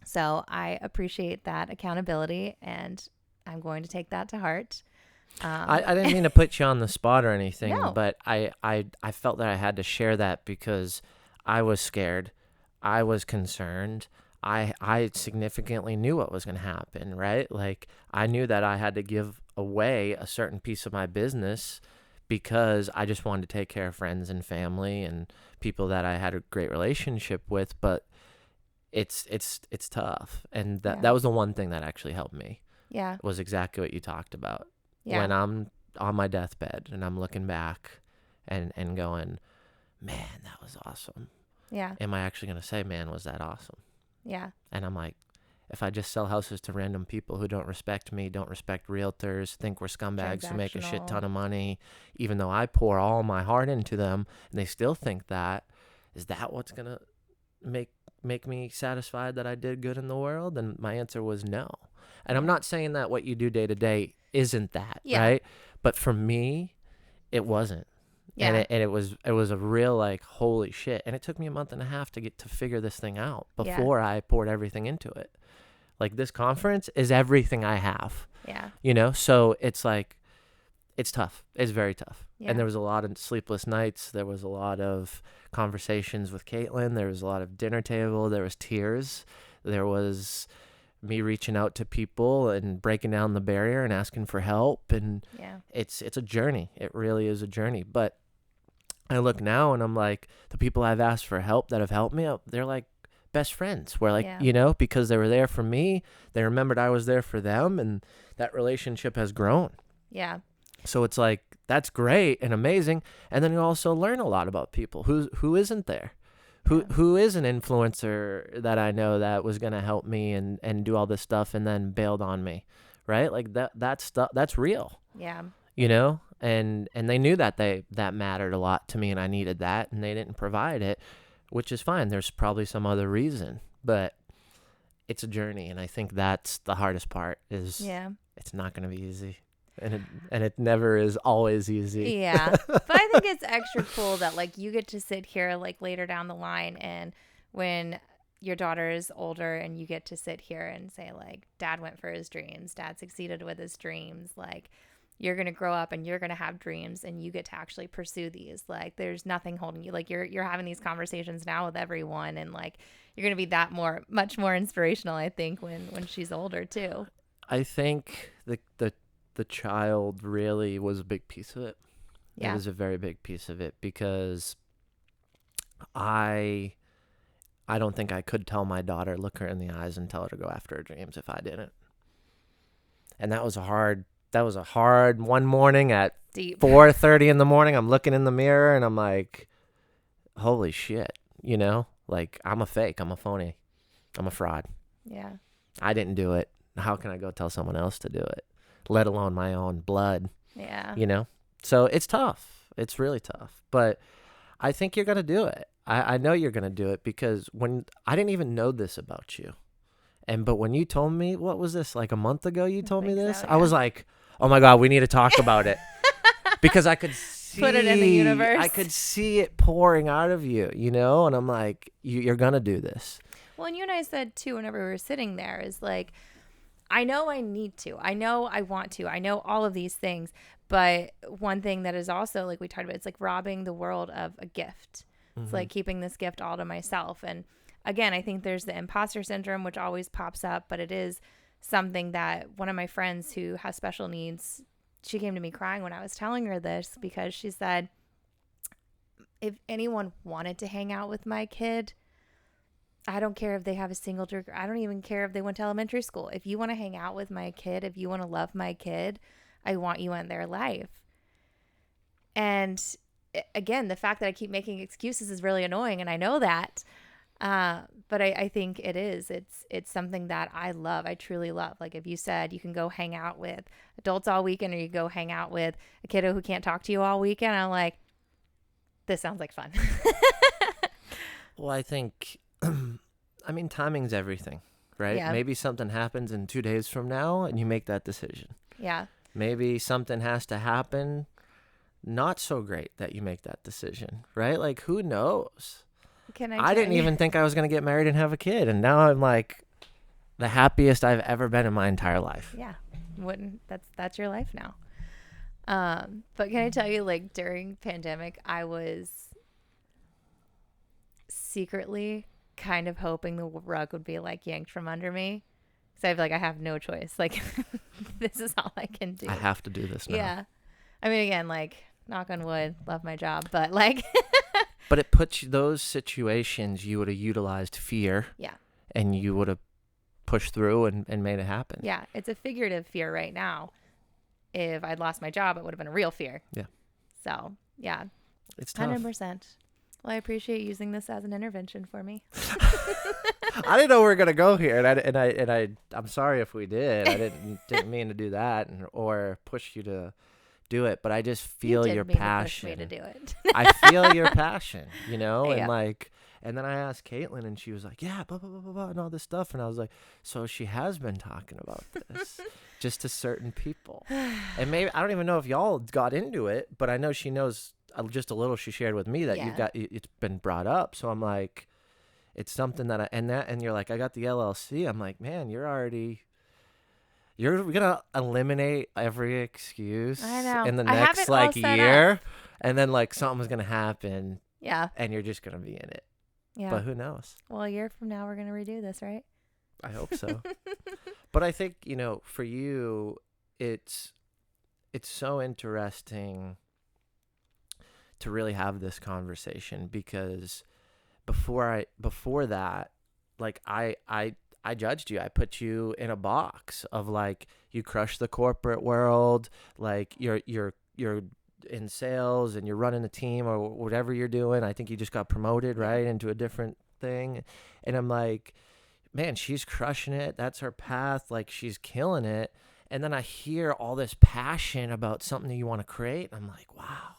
So I appreciate that accountability, and I'm going to take that to heart. I didn't mean to put you on the spot or anything, No. but I felt that I had to share that because I was scared. I was concerned. I significantly knew what was going to happen, right? Like, I knew that I had to give away a certain piece of my business because I just wanted to take care of friends and family and people that I had a great relationship with. But it's tough. And that was the one thing that actually helped me. Yeah. Was exactly what you talked about. Yeah. When I'm on my deathbed and I'm looking back and going, man, that was awesome. Yeah. Am I actually going to say, man, was that awesome? Yeah. And I'm like, if I just sell houses to random people who don't respect me, don't respect realtors, think we're scumbags who make a shit ton Transactional. of money, even though I pour all my heart into them, and they still think that, is that what's going to make make me satisfied that I did good in the world? And my answer was no. And I'm Yeah. not saying that what you do day to day isn't that, Yeah. right? But for me, it wasn't. And Yeah. it was a real like holy shit. And it took me a month and a half to get to figure this thing out Yeah. before I poured everything into it. Like this conference is everything I have, Yeah. So it's like it's tough. It's very tough. Yeah. And there was a lot of sleepless nights. There was a lot of conversations with Caitlin. There was a lot of dinner table. There was tears. There was me reaching out to people and breaking down the barrier and asking for help. And Yeah. it's a journey. It really is a journey. But I look now and I'm like, the people I've asked for help that have helped me, they're like best friends. We're like, Yeah. because they were there for me. They remembered I was there for them. And that relationship has grown. Yeah. So it's like, that's great and amazing. And then you also learn a lot about people who isn't there, who is an influencer that I know that was going to help me and do all this stuff and then bailed on me. Right. Like that stuff, that's real, Yeah. and they knew that that mattered a lot to me and I needed that and they didn't provide it, which is fine. There's probably some other reason, but it's a journey. And I think that's the hardest part is Yeah. it's not going to be easy. And it never is always easy. Yeah. But I think it's extra cool that like you get to sit here like later down the line and when your daughter is older and you get to sit here and say like dad went for his dreams, dad succeeded with his dreams, like you're going to grow up and you're going to have dreams and you get to actually pursue these. Like there's nothing holding you. Like you're having these conversations now with everyone and like you're going to be much more inspirational I think when she's older too. I think the child really was a big piece of it. It Yeah. was a very big piece of it because I don't think I could tell my daughter, look her in the eyes and tell her to go after her dreams if I didn't. And that was a hard one morning at Deep. 4:30 in the morning. I'm looking in the mirror and I'm like, holy shit, like I'm a fake, I'm a phony, I'm a fraud. Yeah. I didn't do it. How can I go tell someone else to do it? Let alone my own blood, Yeah. So it's tough. It's really tough. But I think you're going to do it. I know you're going to do it because when I didn't even know this about you. But when you told me, what was this, like a month ago you told me think this? so, I was yeah. like, oh my God, we need to talk about it. Because I could see. Put it in the universe. I could see it pouring out of you, And I'm like, you're going to do this. Well, and you and I said too, whenever we were sitting there, is like, I know I need to. I know I want to. I know all of these things. But one thing that is also, like we talked about, it's like robbing the world of a gift. It's like keeping this gift all to myself. And again, I think there's the imposter syndrome, which always pops up. But it is something that one of my friends who has special needs, she came to me crying when I was telling her this because she said, if anyone wanted to hang out with my kid, I don't care if they have a single degree. I don't even care if they went to elementary school. If you want to hang out with my kid, if you want to love my kid, I want you in their life. And again, the fact that I keep making excuses is really annoying, and I know that. But I think it is. It's something that I love. I truly love. Like if you said you can go hang out with adults all weekend, or you go hang out with a kiddo who can't talk to you all weekend, I'm like, this sounds like fun. Well, I think, timing's everything, right? Yeah. Maybe something happens in 2 days from now and you make that decision. Yeah. Maybe something has to happen not so great that you make that decision, right? Like, who knows? I didn't even think I was going to get married and have a kid. And now I'm like the happiest I've ever been in my entire life. Yeah. That's your life now. But can I tell you, like during pandemic, I was secretly kind of hoping the rug would be like yanked from under me. So I feel like I have no choice. Like this is all I can do. I have to do this now. Yeah. I mean, again, like knock on wood, love my job, but like. But it puts you, those situations, you would have utilized fear. Yeah. And you would have pushed through and made it happen. Yeah. It's a figurative fear right now. If I'd lost my job, it would have been a real fear. Yeah. So, yeah. It's tough. 100%. Well, I appreciate using this as an intervention for me. I didn't know we were gonna go here, I'm sorry if we did. I didn't mean to do that, or push you to do it, but I just You feel your did mean to push me to passion. do it. I feel your passion, and Yeah. like, and then I asked Caitlin, and she was like, "Yeah, blah blah blah blah blah," and all this stuff, and I was like, "So she has been talking about this, just to certain people, and maybe I don't even know if y'all got into it, but I know she knows just a little. She shared with me that Yeah. it's been brought up, so I'm like, it's something that and you're like, I got the LLC. I'm like, man, you're gonna eliminate every excuse I know. in the I have next it all like set up. year, and then like something's gonna happen, Yeah. and you're just gonna be in it. Yeah. But who knows? Well, a year from now, we're going to redo this, right? I hope so. But I think for you, it's so interesting to really have this conversation because before that, like I judged you. I put you in a box of like you crush the corporate world, like you're in sales and you're running a team or whatever you're doing. I think you just got promoted Yeah. right into a different thing, and I'm like, man, she's crushing it. That's her path. Like she's killing it. And then I hear all this passion about something that you want to create. And I'm like, wow,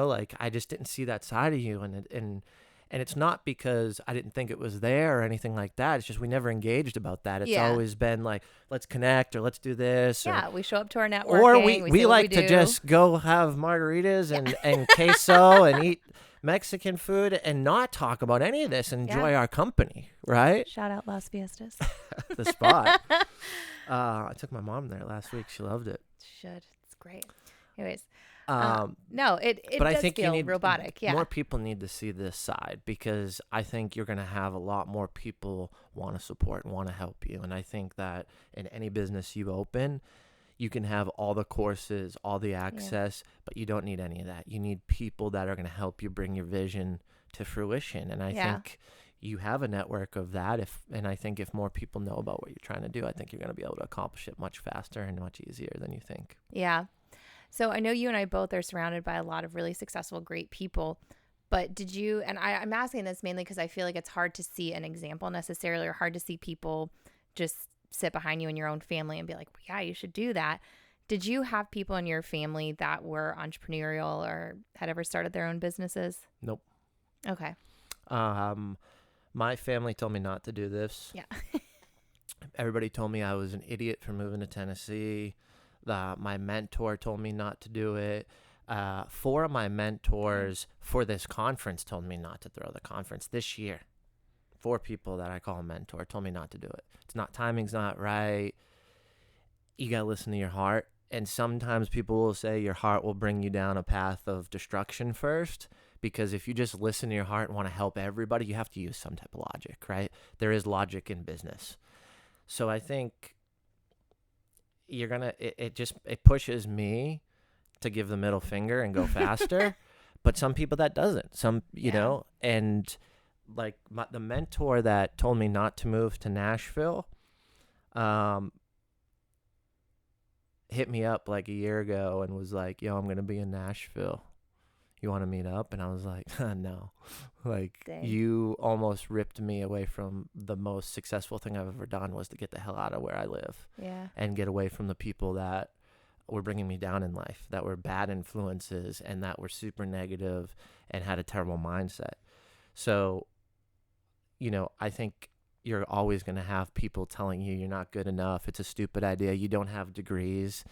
like I just didn't see that side of you. And it's not because I didn't think it was there or anything like that. It's just we never engaged about that. It's Yeah. always been like, let's connect or let's do this. Yeah. We show up to our networking. Or we say what like we to do. just go have margaritas and queso and eat Mexican food and not talk about any of this. Enjoy our company, right? Shout out Las Fiestas. The spot. I took my mom there last week. She loved it. Should. It's great. Anyways. Um, No, it but does I think feel you need robotic. Yeah. more people need to see this side because I think you're going to have a lot more people want to support and want to help you. And I think that in any business you open, you can have all the courses, all the access, but you don't need any of that. You need people that are going to help you bring your vision to fruition. And I think you have a network of that. And I think if more people know about what you're trying to do, I think you're going to be able to accomplish it much faster and much easier than you think. Yeah. So I know you and I both are surrounded by a lot of really successful, great people. But did you, and I'm asking this mainly because I feel like it's hard to see an example necessarily, or hard to see people just sit behind you in your own family and be like, yeah, you should do that. Did you have people in your family that were entrepreneurial or had ever started their own businesses? Nope. Okay. My family told me not to do this. Yeah. Everybody told me I was an idiot for moving to Tennessee. My mentor told me not to do it. 4 of my mentors for this conference told me not to throw the conference this year. 4 people that I call a mentor told me not to do it. Timing's not right. You got to listen to your heart. And sometimes people will say your heart will bring you down a path of destruction first. Because if you just listen to your heart and want to help everybody, you have to use some type of logic, right? There is logic in business. So I think it pushes me to give the middle finger and go faster. But some people that doesn't. And like the mentor that told me not to move to Nashville, hit me up like a year ago and was like, yo, I'm going to be in Nashville. You want to meet up? And I was like, no. Like, Dang. You almost ripped me away from the most successful thing I've ever done was to get the hell out of where I live. Yeah. And get away from the people that were bringing me down in life, that were bad influences and that were super negative and had a terrible mindset. So, I think you're always going to have people telling you you're not good enough. It's a stupid idea. You don't have degrees.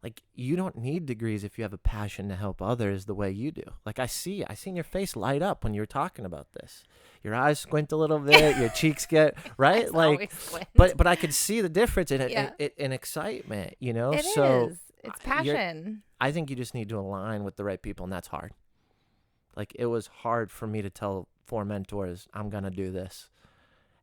Like, you don't need degrees if you have a passion to help others the way you do. Like, I seen your face light up when you were talking about this. Your eyes squint a little bit, your cheeks get, right? It's like, always squint. but I could see the difference in Yeah. in excitement, It So is. It's passion. I think you just need to align with the right people, and that's hard. Like, it was hard for me to tell 4 mentors, I'm going to do this.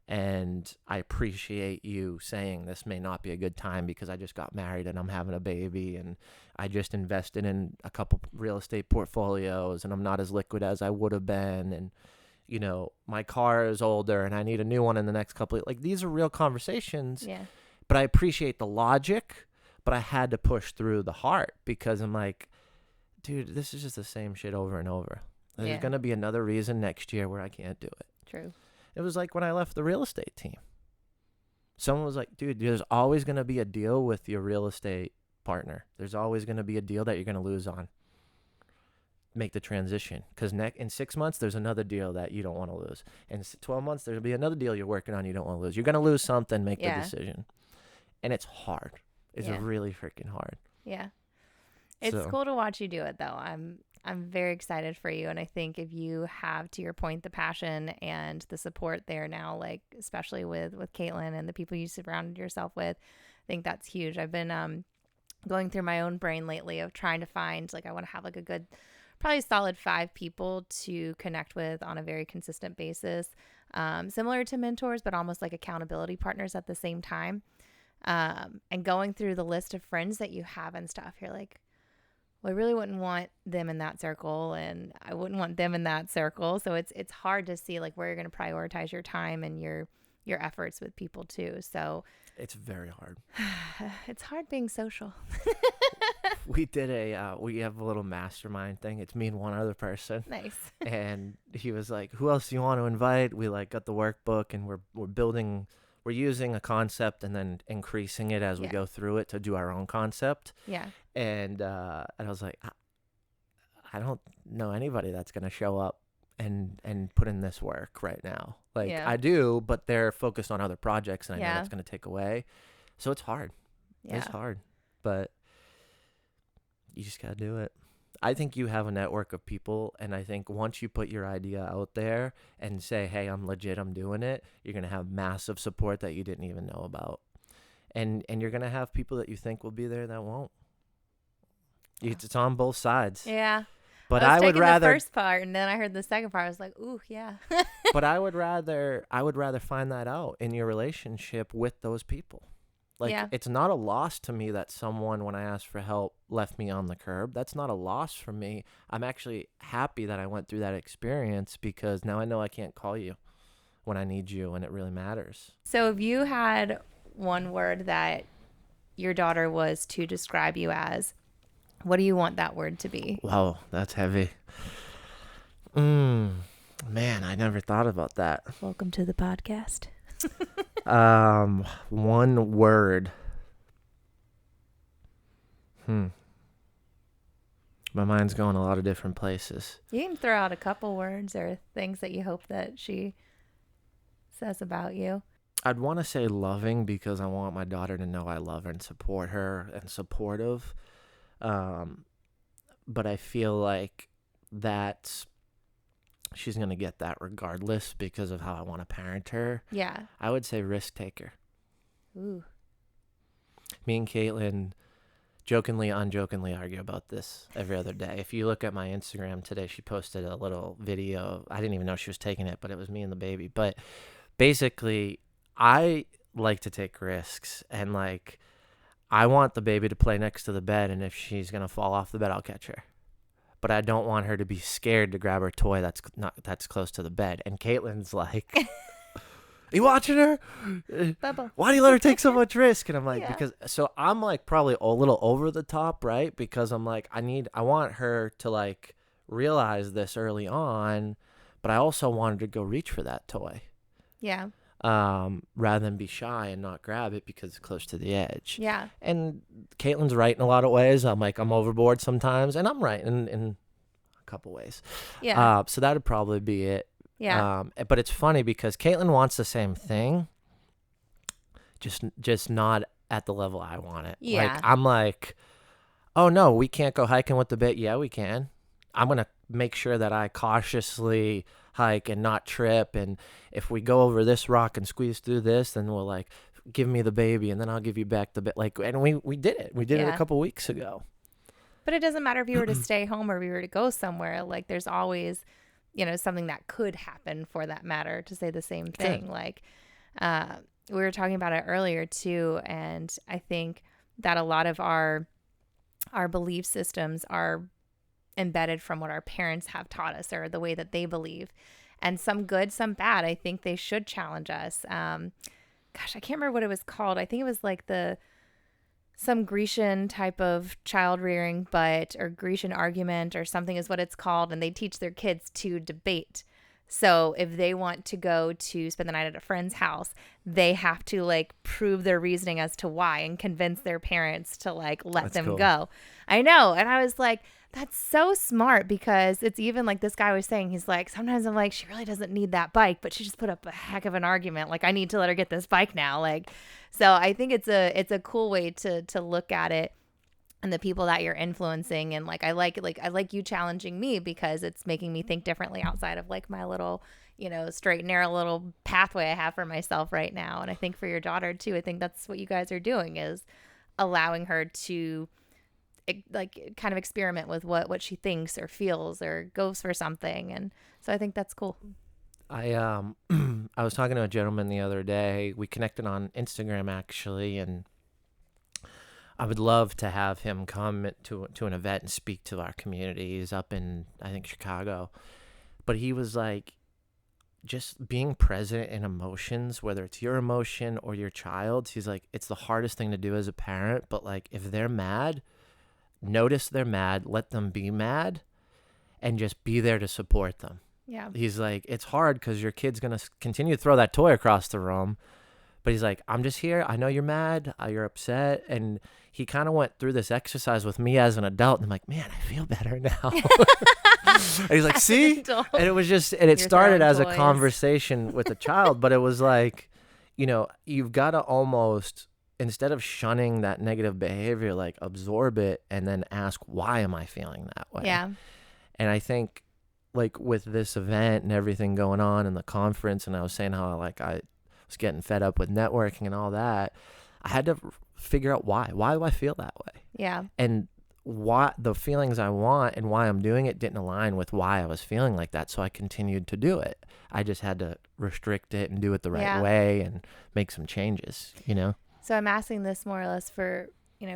And I appreciate you saying this may not be a good time because I just got married and I'm having a baby and I just invested in a couple real estate portfolios and I'm not as liquid as I would have been. And, my car is older and I need a new one in the next couple of, like, these are real conversations. Yeah. But I appreciate the logic, but I had to push through the heart because I'm like, dude, this is just the same shit over and over. There's going to be another reason next year where I can't do it. True. It was like when I left the real estate team. Someone was like, dude, there's always going to be a deal with your real estate partner. There's always going to be a deal that you're going to lose on. Make the transition, because in 6 months there's another deal that you don't want to lose. In 12 months there'll be another deal you're working on you don't want to lose. You're going to lose something. Make the Yeah. decision. And it's hard. It's Yeah. really freaking hard. Yeah. It's So, cool to watch you do it, though. I'm very excited for you, and I think if you have, to your point, the passion and the support there now, like especially with Caitlin and the people you surrounded yourself with, I think that's huge. I've been going through my own brain lately of trying to find, like, I want to have like a good, probably solid 5 people to connect with on a very consistent basis, similar to mentors, but almost like accountability partners at the same time. And going through the list of friends that you have and stuff, you're like, well, I really wouldn't want them in that circle, and I wouldn't want them in that circle. So it's hard to see like where you're going to prioritize your time and your efforts with people too. So it's very hard. it's hard being social. We have a little mastermind thing. It's me and one other person. Nice. And he was like, who else do you want to invite? We like got the workbook, and we're using a concept and then increasing it as we go through it to do our own concept. Yeah. And I was like, I don't know anybody that's going to show up and put in this work right now. Like I do, but they're focused on other projects, and I know that's going to take away. So it's hard. Yeah. It's hard, but you just got to do it. I think you have a network of people, and I think once you put your idea out there and say, hey, I'm legit, I'm doing it, you're going to have massive support that you didn't even know about. And you're going to have people that you think will be there that won't. It's on both sides. Yeah. But I would taking rather the first part, and then I heard the second part. I was like, ooh, yeah. But I would rather find that out in your relationship with those people. Like, it's not a loss to me that someone, when I asked for help, left me on the curb. That's not a loss for me. I'm actually happy that I went through that experience, because now I know I can't call you when I need you and it really matters. So if you had one word that your daughter was to describe you as, what do you want that word to be? Wow, that's heavy. Man, I never thought about that. Welcome to the podcast. One word. My mind's going a lot of different places. You can throw out a couple words or things that you hope that she says about you. I'd want to say loving, because I want my daughter to know I love her and support her and supportive. But I feel like she's going to get that regardless because of how I want to parent her. Yeah. I would say risk taker. Ooh. Me and Caitlin jokingly, unjokingly argue about this every other day. If you look at my Instagram today, she posted a little video. I didn't even know she was taking it, but it was me and the baby. But basically, I like to take risks, and like, I want the baby to play next to the bed, and if she's going to fall off the bed, I'll catch her. But I don't want her to be scared to grab her toy that's close to the bed. And Caitlin's like, you watching her? Bubba. Why do you let her take so much risk? And I'm like, so I'm like probably a little over the top, right? Because I'm like, I want her to like realize this early on, but I also wanted to go reach for that toy. Yeah. Rather than be shy and not grab it because it's close to the edge. Yeah. And Caitlin's right in a lot of ways. I'm overboard sometimes, and I'm right in a couple ways. Yeah. So that would probably be it. Yeah. But it's funny because Caitlin wants the same thing, just not at the level I want it. Yeah. Like, I'm like, oh no, we can't go hiking with the bit. Yeah, we can. I'm going to make sure that I cautiously hike and not trip. And if we go over this rock and squeeze through this, then we'll like, give me the baby, and then I'll give you back the bit. Like, and we did it. We did it a couple weeks ago. But it doesn't matter if you were to stay home or if you were to go somewhere. Like, there's always, something that could happen for that matter, to say the same thing. Sure. Like, we were talking about it earlier too. And I think that a lot of our belief systems are embedded from what our parents have taught us, or the way that they believe, and some good, some bad. I think they should challenge us. I can't remember what it was called. I think it was like some Grecian type of child rearing, or Grecian argument or something is what it's called. And they teach their kids to debate. So if they want to go to spend the night at a friend's house, they have to like prove their reasoning as to why and convince their parents to like let That's them cool. go. I know. And I was like, that's so smart, because it's even like this guy was saying, he's like, sometimes I'm like, she really doesn't need that bike, but she just put up a heck of an argument. Like, I need to let her get this bike now. Like, so I think it's a cool way to look at it, and the people that you're influencing. And like I like you challenging me, because it's making me think differently outside of like my little, straight and narrow little pathway I have for myself right now. And I think for your daughter too, I think that's what you guys are doing, is allowing her to like kind of experiment with what she thinks or feels or goes for something. And so I think that's cool. I I was talking to a gentleman the other day. We connected on Instagram actually, and I would love to have him come to an event and speak to our community. He's up in, I think, Chicago. But he was like, just being present in emotions, whether it's your emotion or your child's, he's like, it's the hardest thing to do as a parent. But like, if they're mad, notice they're mad, let them be mad, and just be there to support them. Yeah. He's like, it's hard because your kid's going to continue to throw that toy across the room. But he's like, I'm just here. I know you're mad. You're upset. And he kind of went through this exercise with me as an adult. And I'm like, man, I feel better now. And he's like, see? And it was just, and it You're started throwing as a toys. conversation with a child. But it was like, you've got to almost, instead of shunning that negative behavior, like absorb it and then ask, why am I feeling that way? Yeah. And I think like with this event and everything going on in the conference, and I was saying how like I was getting fed up with networking and all that, I had to figure out why. Why do I feel that way? Yeah. And why the feelings I want and why I'm doing it didn't align with why I was feeling like that. So I continued to do it. I just had to restrict it and do it the right Yeah. way and make some changes, So I'm asking this more or less for,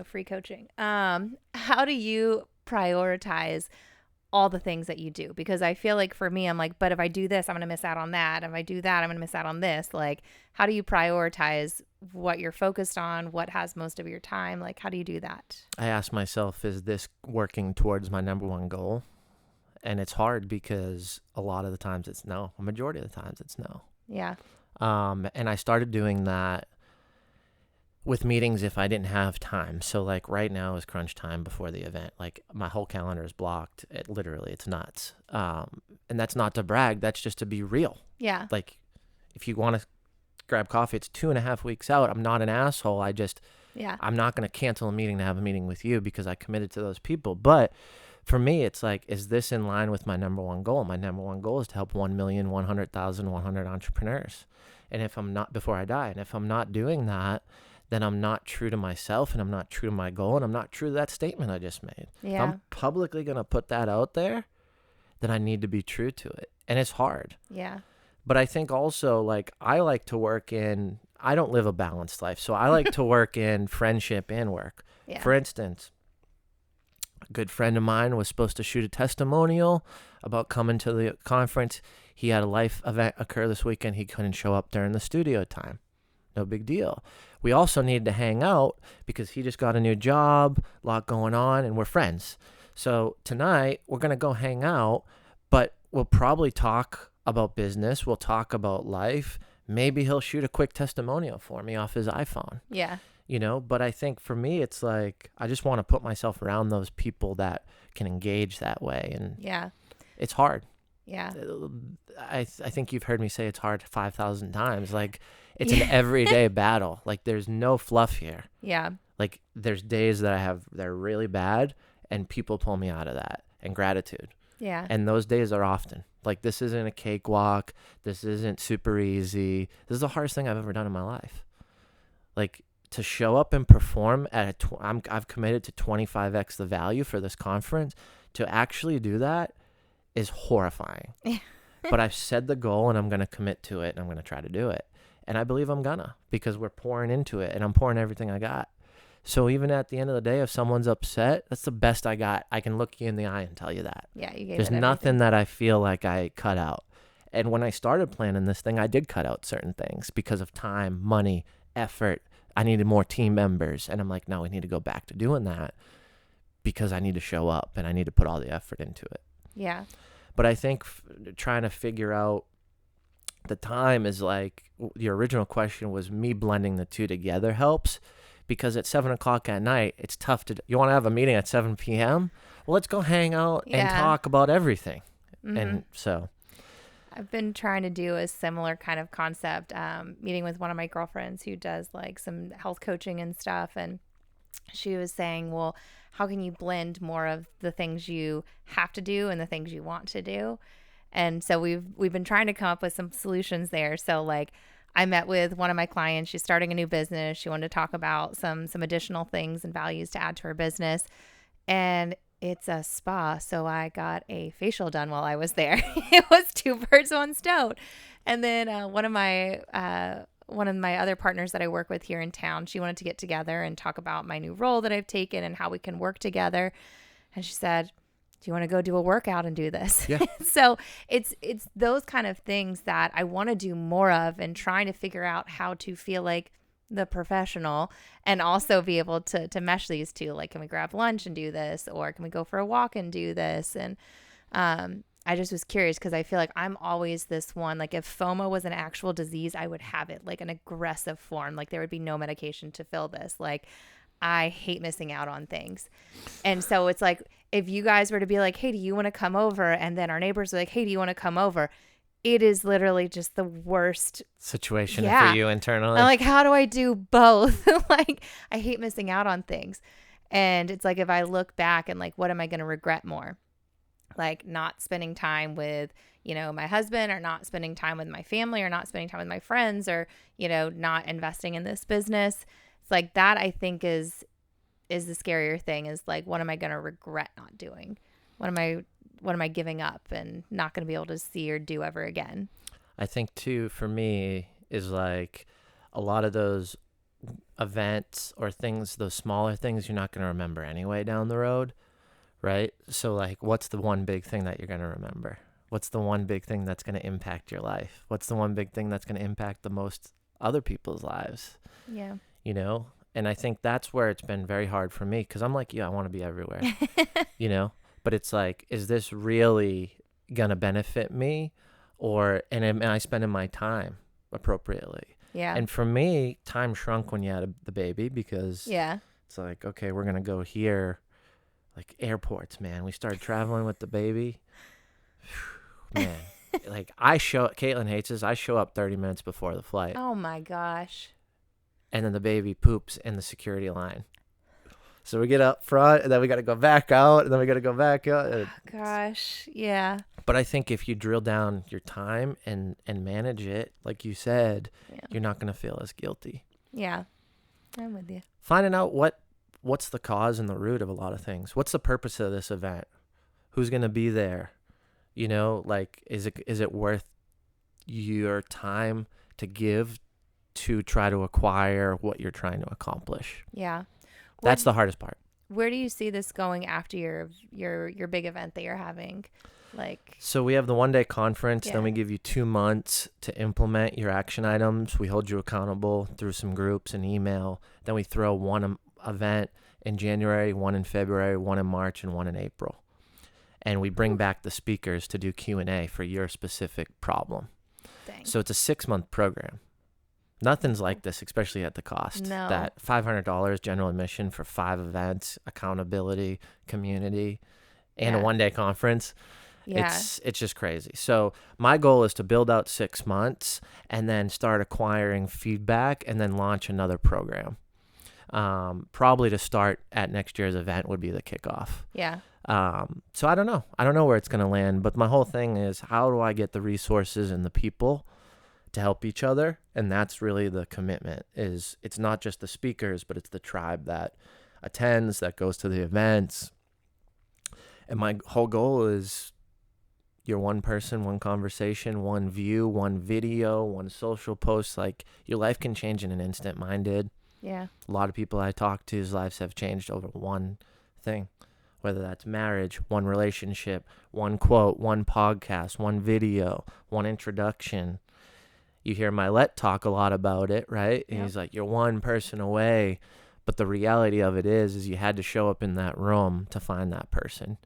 free coaching. How do you prioritize all the things that you do? Because I feel like for me, I'm like, but if I do this, I'm going to miss out on that. If I do that, I'm going to miss out on this. Like, how do you prioritize what you're focused on? What has most of your time? Like, how do you do that? I asked myself, is this working towards my number one goal? And it's hard because a lot of the times it's no. A majority of the times it's no. Yeah. And I started doing that with meetings if I didn't have time. So like right now is crunch time before the event. Like my whole calendar is blocked. It's nuts. And that's not to brag. That's just to be real. Yeah. Like if you want to grab coffee, it's 2.5 weeks out. I'm not an asshole. Yeah. I'm not going to cancel a meeting to have a meeting with you because I committed to those people. But for me, it's like, is this in line with my number one goal? My number one goal is to help 1,100,100 entrepreneurs. And if I'm not, before I die, and if I'm not doing that, then I'm not true to myself and I'm not true to my goal and I'm not true to that statement I just made. If Yeah. I'm publicly going to put that out there, then I need to be true to it. And it's hard. Yeah. But I think also like I like to work in, I don't live a balanced life. So I like to work in friendship and work. Yeah. For instance, a good friend of mine was supposed to shoot a testimonial about coming to the conference. He had a life event occur this weekend. He couldn't show up during the studio time. No big deal. We also needed to hang out because he just got a new job, a lot going on, and we're friends. So tonight we're going to go hang out, but we'll probably talk about business. We'll talk about life. Maybe he'll shoot a quick testimonial for me off his iPhone, Yeah. but I think for me, it's like, I just want to put myself around those people that can engage that way. And Yeah. it's hard. Yeah. I think you've heard me say it's hard 5,000 times. Like it's an everyday battle. Like there's no fluff here. Yeah. Like there's days that they're really bad and people pull me out of that, and gratitude. Yeah. And those days are often. Like this isn't a cakewalk. This isn't super easy. This is the hardest thing I've ever done in my life. Like to show up and perform at I've committed to 25x the value for this conference. To actually do that is horrifying. But I've set the goal and I'm going to commit to it and I'm going to try to do it. And I believe I'm gonna, because we're pouring into it and I'm pouring everything I got. So even at the end of the day, if someone's upset, that's the best I got. I can look you in the eye and tell you that. Yeah. You gave There's it nothing everything. that I feel like I cut out. And when I started planning this thing, I did cut out certain things because of time, money, effort. I needed more team members. And I'm like, no, we need to go back to doing that because I need to show up and I need to put all the effort into it. Yeah. But I think trying to figure out the time is like your original question was me blending the two together helps because at 7 o'clock at night, it's tough to, you want to have a meeting at 7 p.m. Well, let's go hang out and Yeah. talk about everything. Mm-hmm. And so, I've been trying to do a similar kind of concept, meeting with one of my girlfriends who does like some health coaching and stuff. And she was saying, well, how can you blend more of the things you have to do and the things you want to do? And so we've been trying to come up with some solutions there. So like I met with one of my clients, she's starting a new business. She wanted to talk about some additional things and values to add to her business. And it's a spa, so I got a facial done while I was there. It was two birds, one stone. And then one of my other partners that I work with here in town, she wanted to get together and talk about my new role that I've taken and how we can work together. And she said, "Do you want to go do a workout and do this?" yeah, So it's those kind of things that I want to do more of, and trying to figure out how to feel like the professional and also be able to mesh these two. Like, can we grab lunch and do this, or can we go for a walk and do this? And I just was curious because I feel like I'm always this one, like if FOMO was an actual disease, I would have it like an aggressive form. Like there would be no medication to fill this. Like I hate missing out on things. And so it's like, if you guys were to be like, hey, do you want to come over? And then our neighbors are like, hey, do you want to come over? It is literally just the worst situation for Yeah. you internally. I'm like, how do I do both? Like, I hate missing out on things. And it's like, if I look back and like, what am I going to regret more? Like not spending time with, my husband, or not spending time with my family, or not spending time with my friends, or, not investing in this business. It's like that, I think is the scarier thing, is like, what am I going to regret not doing? What am I giving up and not going to be able to see or do ever again? I think too, for me, is like a lot of those events or things, those smaller things you're not going to remember anyway down the road, right? So like, what's the one big thing that you're going to remember? What's the one big thing that's going to impact your life? What's the one big thing that's going to impact the most other people's lives? Yeah. You know? And I think that's where it's been very hard for me, because I'm like, yeah, I want to be everywhere, But it's like, is this really going to benefit me? And am I spending my time appropriately? Yeah. And for me, time shrunk when you had the baby, because Yeah. it's like, okay, we're going to go here. Like airports, man. We started traveling with the baby. Man, like Caitlin hates this. I show up 30 minutes before the flight. Oh my gosh. And then the baby poops in the security line. So we get up front, and then we got to go back out, and then we got to go back out. Gosh. Yeah. But I think if you drill down your time and manage it, like you said, you're not going to feel as guilty. Yeah. I'm with you. Finding out what's the cause and the root of a lot of things. What's the purpose of this event? Who's going to be there? Like, is it worth your time to give to try to acquire what you're trying to accomplish? Yeah. That's the hardest part. Where do you see this going after your big event that you're having? Like, so we have the 1-day conference, Yeah. then we give you 2 months to implement your action items. We hold you accountable through some groups and email. Then we throw one event in January, one in February, one in March, and one in April. And we bring back the speakers to do Q&A for your specific problem. dang. So it's a 6-month program. Nothing's like this, especially at the cost. No. That $500 general admission for 5 events, accountability, community, and a Yeah. 1-day conference. Yeah. It's just crazy. So my goal is to build out 6 months and then start acquiring feedback and then launch another program. Probably to start at next year's event would be the kickoff. Yeah. So I don't know. I don't know where it's going to land, but my whole thing is, how do I get the resources and the people to help each other? And that's really the commitment. Is it's not just the speakers, but it's the tribe that attends, that goes to the events. And my whole goal is, you're one person, one conversation, one view, one video, one social post. Like, your life can change in an instant. Mine did. Yeah. A lot of people I talk to's lives have changed over one thing, whether that's marriage, one relationship, one quote, one podcast, one video, one introduction. You hear Milet talk a lot about it, right? And Yep. he's like, you're one person away. But the reality of it is you had to show up in that room to find that person.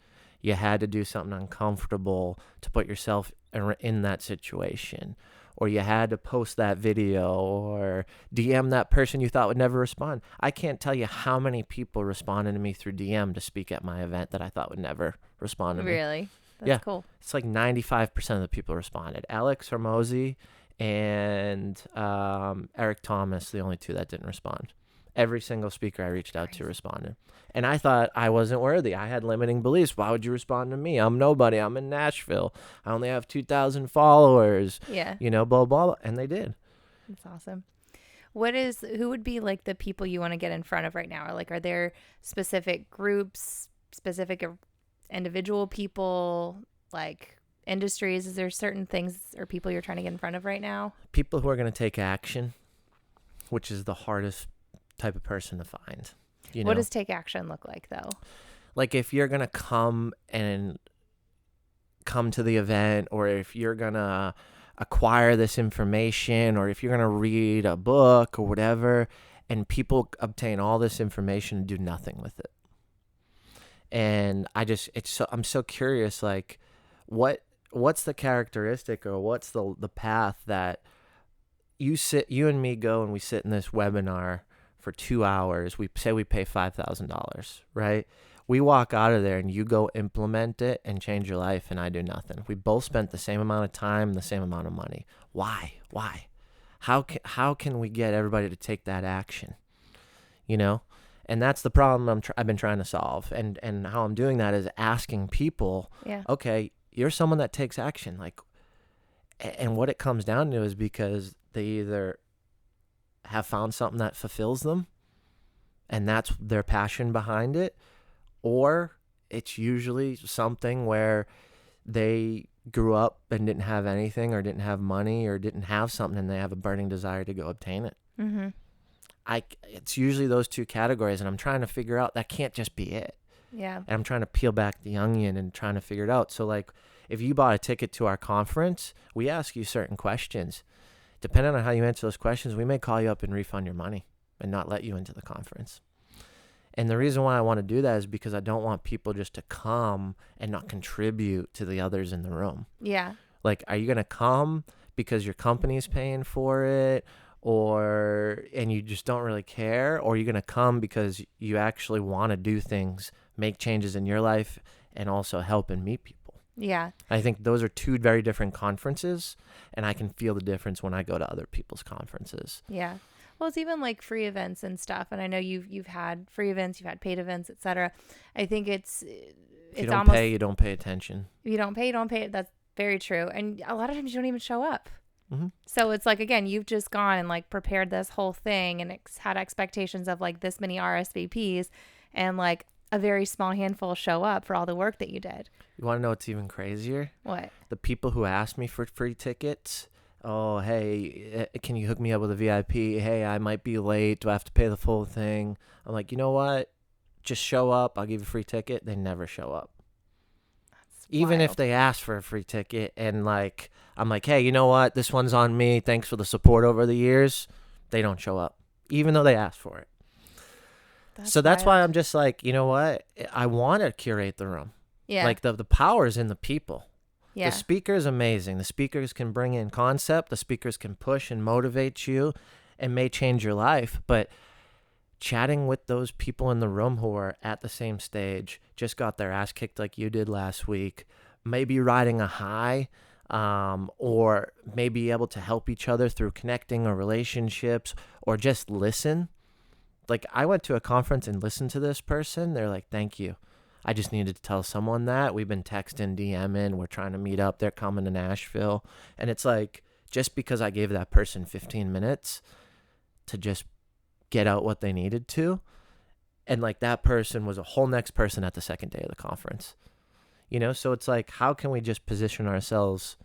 you had to do something uncomfortable to put yourself in that situation, or you had to post that video or DM that person you thought would never respond. I can't tell you how many people responded to me through DM to speak at my event that I thought would never respond to me. Really? That's Yeah, cool. it's like 95% of the people responded. Alex Hormozy and Eric Thomas, the only two that didn't respond. Every single speaker I reached out to responded. And I thought I wasn't worthy. I had limiting beliefs. Why would you respond to me? I'm nobody. I'm in Nashville. I only have 2,000 followers. Yeah. Blah, blah, blah. And they did. That's awesome. Who would be like the people you want to get in front of right now? Or like, are there specific groups, specific individual people, like industries? Is there certain things or people you're trying to get in front of right now? People who are going to take action, which is the hardest type of person to find. What does take action look like, though? Like if you're going to come to the event, or if you're going to acquire this information, or if you're going to read a book or whatever, and people obtain all this information and do nothing with it. And I'm so curious, like what's the characteristic, or what's the path that you and me go and we sit in this webinar for 2 hours. We say we pay $5,000, right? We walk out of there and you go implement it and change your life, and I do nothing. We both spent the same amount of time, the same amount of money. Why? How can we get everybody to take that action? And that's the problem I've been trying to solve. And how I'm doing that is asking people, okay, you're someone that takes action. Like, and what it comes down to is because they either have found something that fulfills them and that's their passion behind it, or it's usually something where they grew up and didn't have anything, or didn't have money, or didn't have something, and they have a burning desire to go obtain it. Mm-hmm. It's usually those two categories, and I'm trying to figure out that can't just be it. Yeah. And I'm trying to peel back the onion and trying to figure it out. So like if you bought a ticket to our conference, we ask you certain questions. Depending on how you answer those questions, we may call you up and refund your money and not let you into the conference. And the reason why I want to do that is because I don't want people just to come and not contribute to the others in the room. Yeah. Like, are you going to come because your company's paying for it, and you just don't really care? Or are you going to come because you actually want to do things, make changes in your life, and also help and meet people? Yeah. I think those are two very different conferences, and I can feel the difference when I go to other people's conferences. Yeah. Well, it's even like free events and stuff. And I know you've had free events, you've had paid events, etc. I think if you don't pay, you don't pay attention. If you don't pay. That's very true. And a lot of times you don't even show up. Mm-hmm. So it's like, again, you've just gone and like prepared this whole thing and had expectations of like this many RSVPs, and like a very small handful show up for all the work that you did. You want to know what's even crazier? What? The people who asked me for free tickets. Oh, hey, can you hook me up with a VIP? Hey, I might be late. Do I have to pay the full thing? I'm like, you know what? Just show up. I'll give you a free ticket. They never show up. That's Even wild. if they ask for a free ticket, and like, I'm like, hey, you know what? This one's on me. Thanks for the support over the years. They don't show up, even though they asked for it. That's why I'm just like, you know what? I want to curate the room. Yeah. Like the power's in the people. Yeah. The speaker is amazing. The speakers can bring in concept. The speakers can push and motivate you and may change your life. But chatting with those people in the room who are at the same stage, just got their ass kicked like you did last week, maybe riding a high, or maybe able to help each other through connecting or relationships, or just listen. Like, I went to a conference and listened to this person. They're like, thank you. I just needed to tell someone that. We've been texting, DMing. We're trying to meet up. They're coming to Nashville. And it's like, just because I gave that person 15 minutes to just get out what they needed to, and like that person was a whole next person at the second day of the conference. So it's like, how can we just position ourselves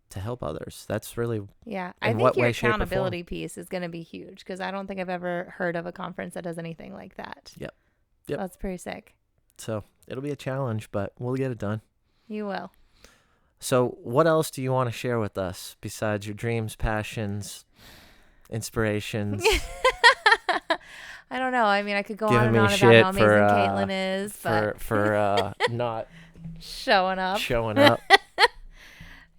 to help others? That's really, yeah. I think your accountability piece is going to be huge, because I don't think I've ever heard of a conference that does anything like that. Yep. So that's pretty sick. So it'll be a challenge, but we'll get it done. You will. So what else do you want to share with us besides your dreams, passions, inspirations? I don't know. I mean, I could go on giving and me on about shit how amazing Caitlin is, but for not showing up. showing up.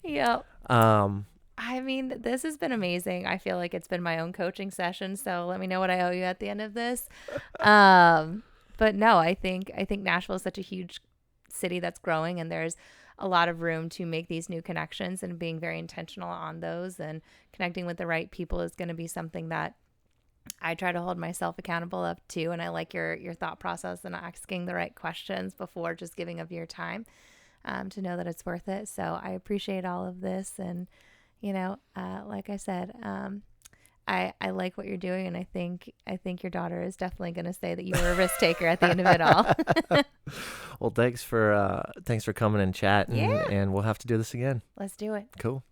Yep. Um, I mean, this has been amazing. I feel like it's been my own coaching session. So let me know what I owe you at the end of this. But no, I think Nashville is such a huge city that's growing, and there's a lot of room to make these new connections, and being very intentional on those and connecting with the right people is going to be something that I try to hold myself accountable up to. And I like your thought process and asking the right questions before just giving of your time, to know that it's worth it. So I appreciate all of this. And, like I said, I like what you're doing. And I think your daughter is definitely going to say that you were a risk taker at the end of it all. well, thanks for coming and chatting, Yeah, and we'll have to do this again. let's do it. Cool.